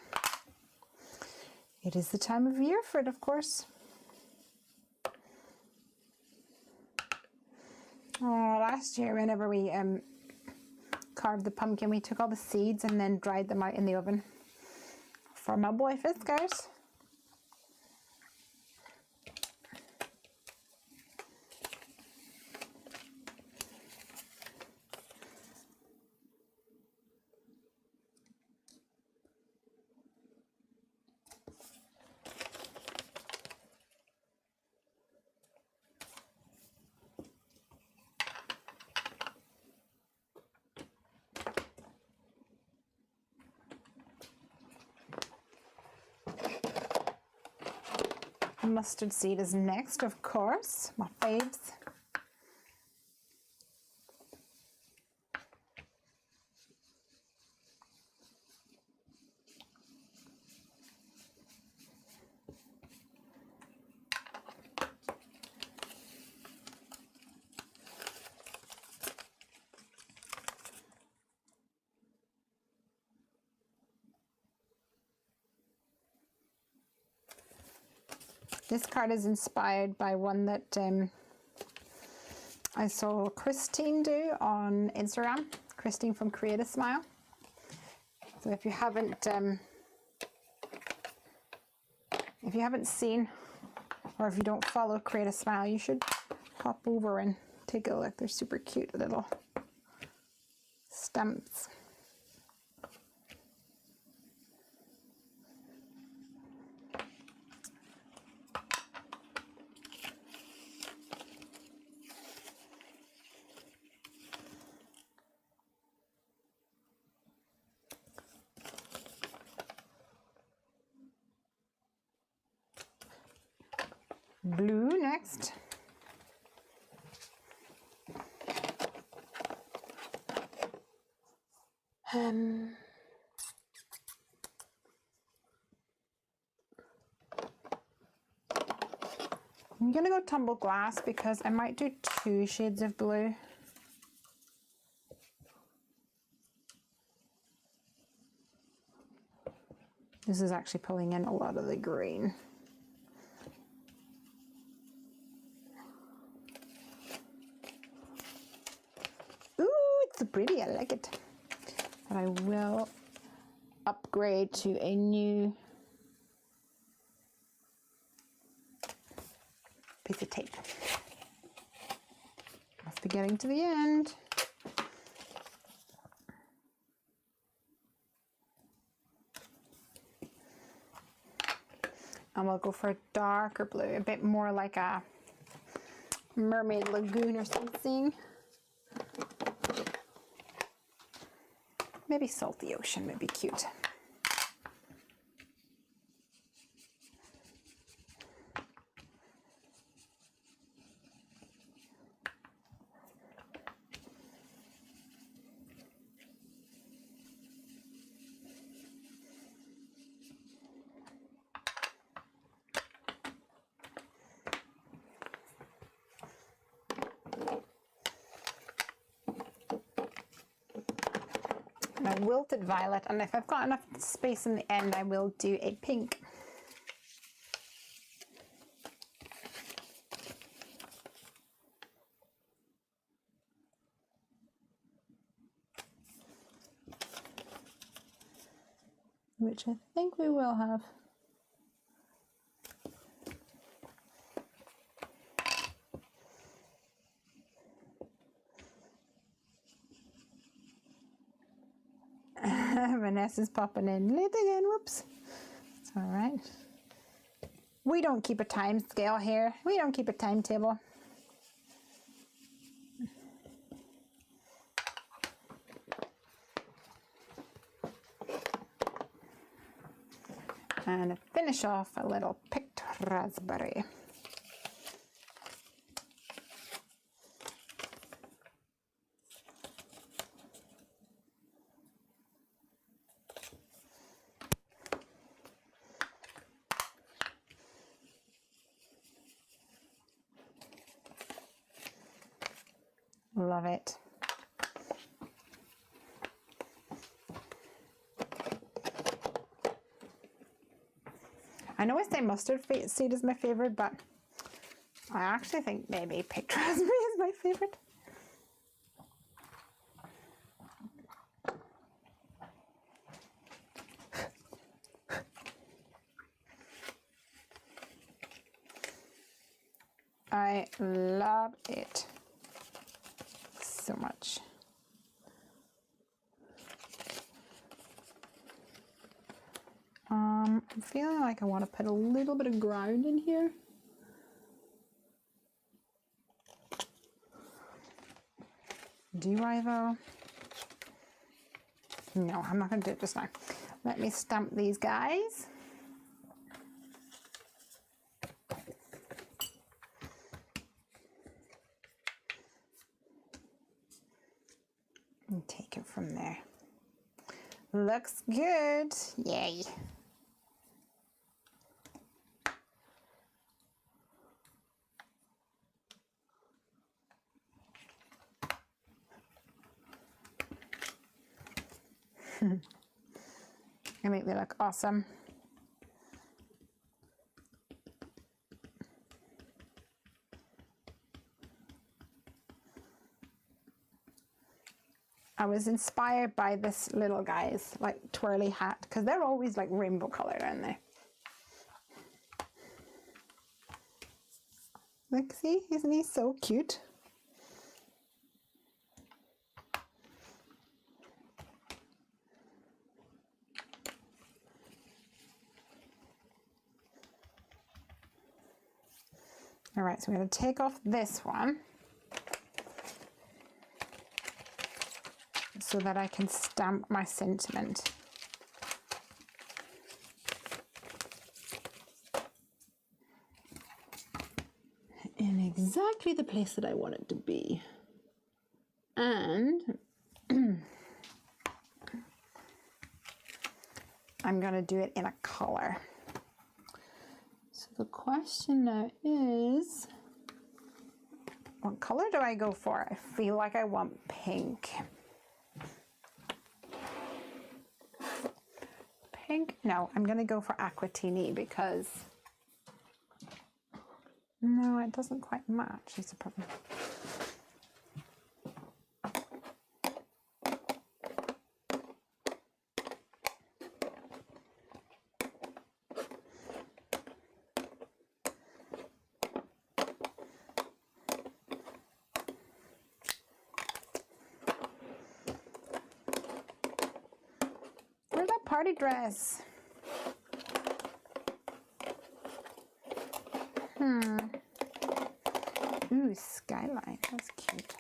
It is the time of year for it, of course. Oh, last year whenever we carved the pumpkin, we took all the seeds and then dried them out in the oven for my boy Fiskars. Mustard seed is next, of course, my faves. This card is inspired by one that I saw Christine do on Instagram Christine from Create a Smile. So if you haven't seen, or if you don't follow Create a Smile, you should hop over and take a look. They're super cute little stamps. Blue next. I'm gonna go tumble glass because I might do 2 shades of blue. This is actually pulling in a lot of the green. Ooh, it's so pretty, I like it. But I will upgrade to a new piece of tape. Must be getting to the end. And we'll go for a darker blue, a bit more like a mermaid lagoon or something. Maybe salty ocean would be cute. And a wilted violet, and if I've got enough space in the end, I will do a pink. Which I think we will have. Vanessa's popping in late again, whoops. It's all right. We don't keep a time scale here. We don't keep a timetable. And finish off a little picked raspberry. Love it. I know I say mustard seed is my favorite, but I actually think maybe picked raspberry is my favorite. I love it so much. I'm feeling like I want to put a little bit of ground in here. Do I though? No, I'm not going to do it just now. Let me stamp these guys. And take it from there. Looks good. Yay. I make they look awesome. I was inspired by this little guy's like twirly hat, because they're always like rainbow colored, aren't they? Like, see, isn't he so cute? All right, so I'm going to take off this one so that I can stamp my sentiment. In exactly the place that I want it to be. And I'm going to do it in a color. So the question now is, what color do I go for? I feel like I want pink. Pink? No, I'm going to go for aquatini because, no, it doesn't quite match, is the problem. Where's that party dress? Ooh, skyline. That's cute.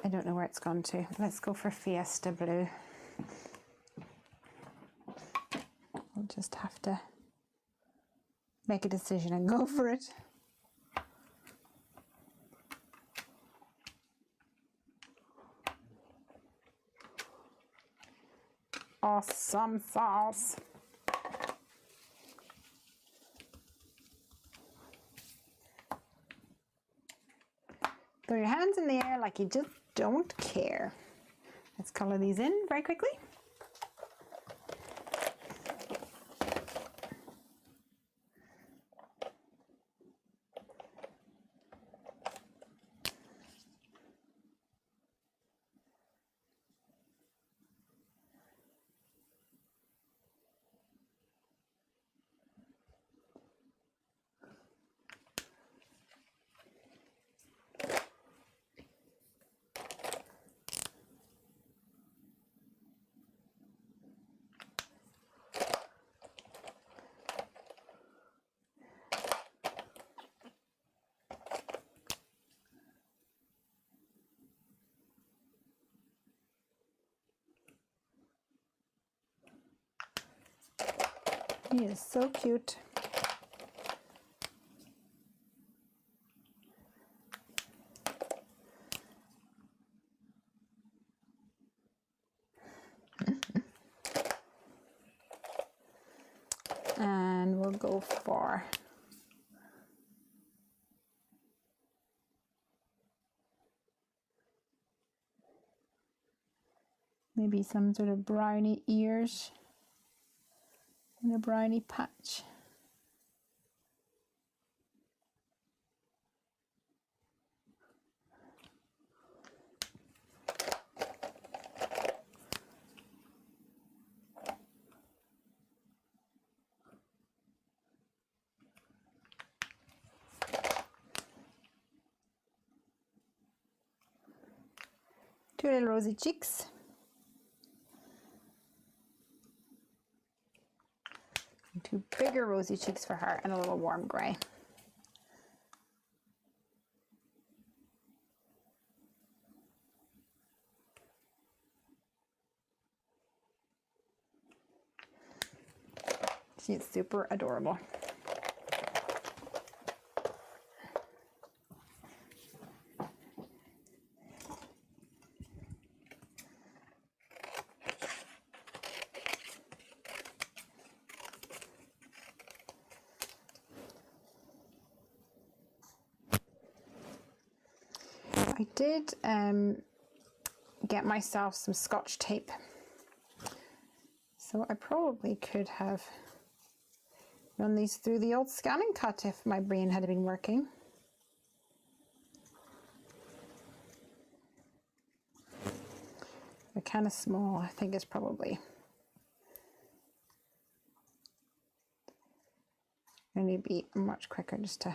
I don't know where it's gone to. Let's go for Fiesta Blue. We'll just have to make a decision and go for it. Awesome sauce. Throw your hands in the air like you just don't care. Let's color these in very quickly. He is so cute. And we'll go for maybe some sort of brownie ears and a brownie patch. Two little rosy cheeks. And two bigger rosy cheeks for her and a little warm gray. She's super adorable. I did get myself some Scotch tape, so I probably could have run these through the old scanning cut if my brain had been working. They're kind of small. I think it's probably going to be much quicker just to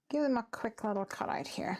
give them a quick little cut out here.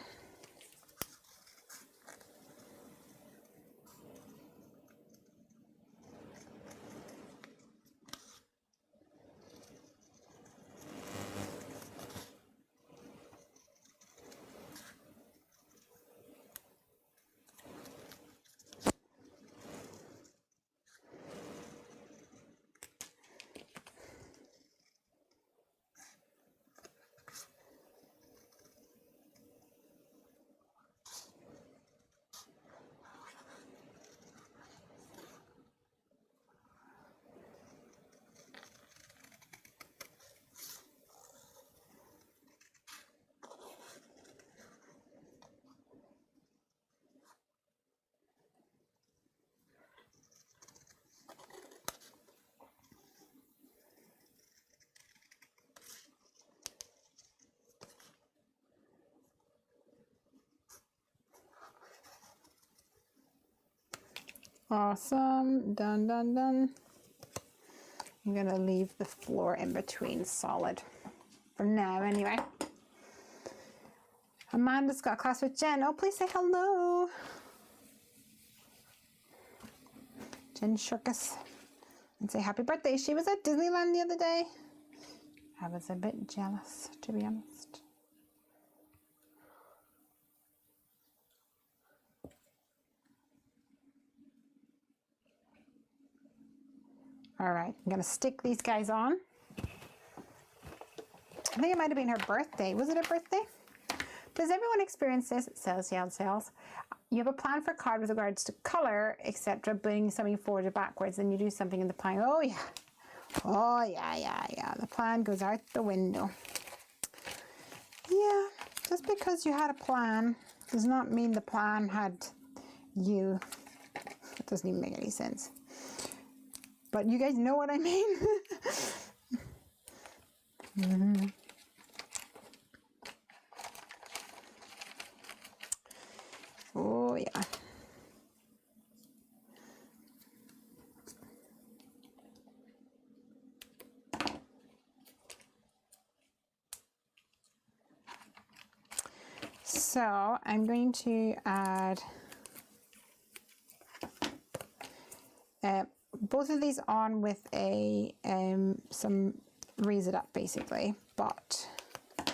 Awesome, done, done, done. I'm gonna leave the floor in between solid for now anyway. Amanda's got a class with Jen. Oh, please say hello. Jen Shirkus. And say happy birthday. She was at Disneyland the other day. I was a bit jealous, to be honest. All right, I'm gonna stick these guys on. I think it might have been her birthday. Was it her birthday? Does everyone experience this? It says, yeah, it says. You have a plan for a card with regards to color, etc., bringing something forward or backwards, and you do something in the plan. Oh, yeah. Oh, yeah. The plan goes out the window. Yeah, just because you had a plan does not mean the plan had you. It doesn't even make any sense. But you guys know what I mean. Mm-hmm. Oh, yeah. So I'm going to add both of these on with a some raise it up basically, but I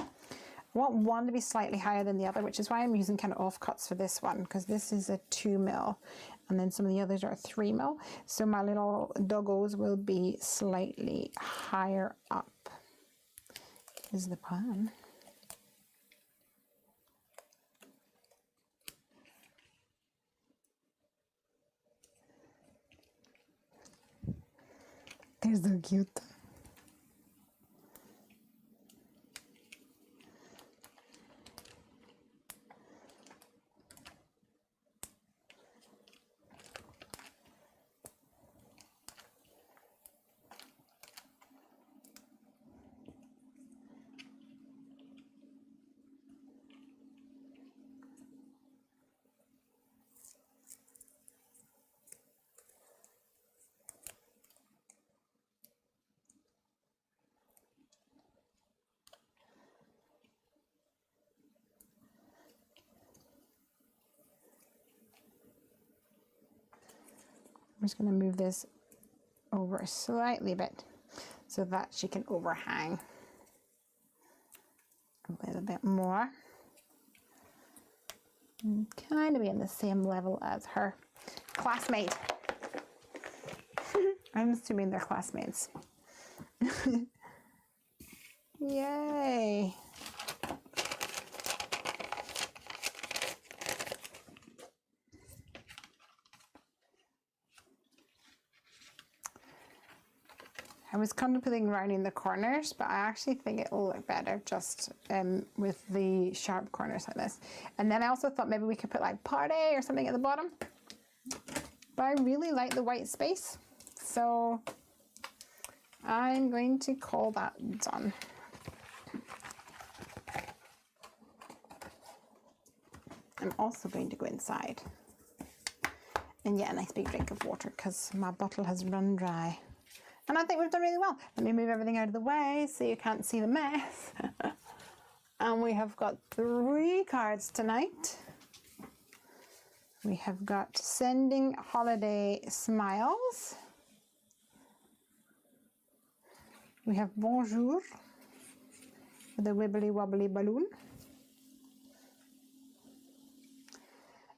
want one to be slightly higher than the other, which is why I'm using kind of offcuts for this one, because this is a 2 mil and then some of the others are 3 mil. So my little doggos will be slightly higher up is the plan. They're so cute. I'm just going to move this over slightly a bit so that she can overhang a little bit more. And kind of be on the same level as her classmate. I'm assuming they're classmates. Yay! I was contemplating rounding the corners, but I actually think it will look better just with the sharp corners like this. And then I also thought maybe we could put like party or something at the bottom. But I really like the white space. So I'm going to call that done. I'm also going to go inside and get a nice big drink of water because my bottle has run dry. And I think we've done really well. Let me move everything out of the way so you can't see the mess. And we have got 3 cards tonight. We have got Sending Holiday Smiles. We have Bonjour with a wibbly wobbly balloon.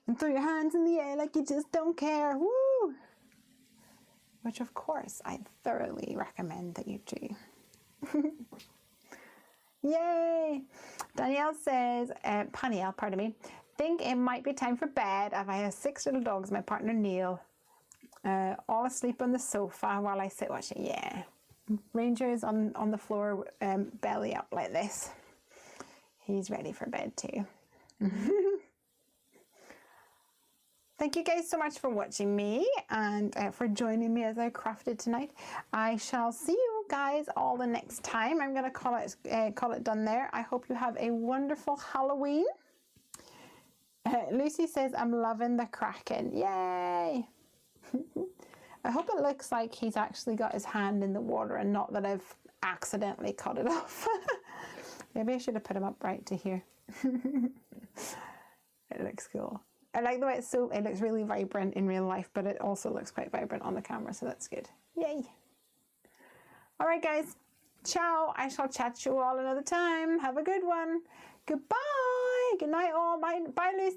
And throw your hands in the air like you just don't care. Woo! Which of course I thoroughly recommend that you do. Yay! Danielle says, Panielle, pardon me, think it might be time for bed. I have 6 little dogs, my partner Neil, all asleep on the sofa while I sit watching. Yeah. Ranger is on the floor, belly up like this. He's ready for bed too. Thank you guys so much for watching me and for joining me as I crafted tonight. I shall see you guys all the next time. I'm going to call it done there. I hope you have a wonderful Halloween. Lucy says, I'm loving the kraken. Yay! I hope it looks like he's actually got his hand in the water and not that I've accidentally cut it off. Maybe I should have put him up right to here. It looks cool. I like the way it looks really vibrant in real life, but it also looks quite vibrant on the camera, so that's good. Yay! All right, guys. Ciao. I shall chat to you all another time. Have a good one. Goodbye. Good night, all. Bye, Lucy.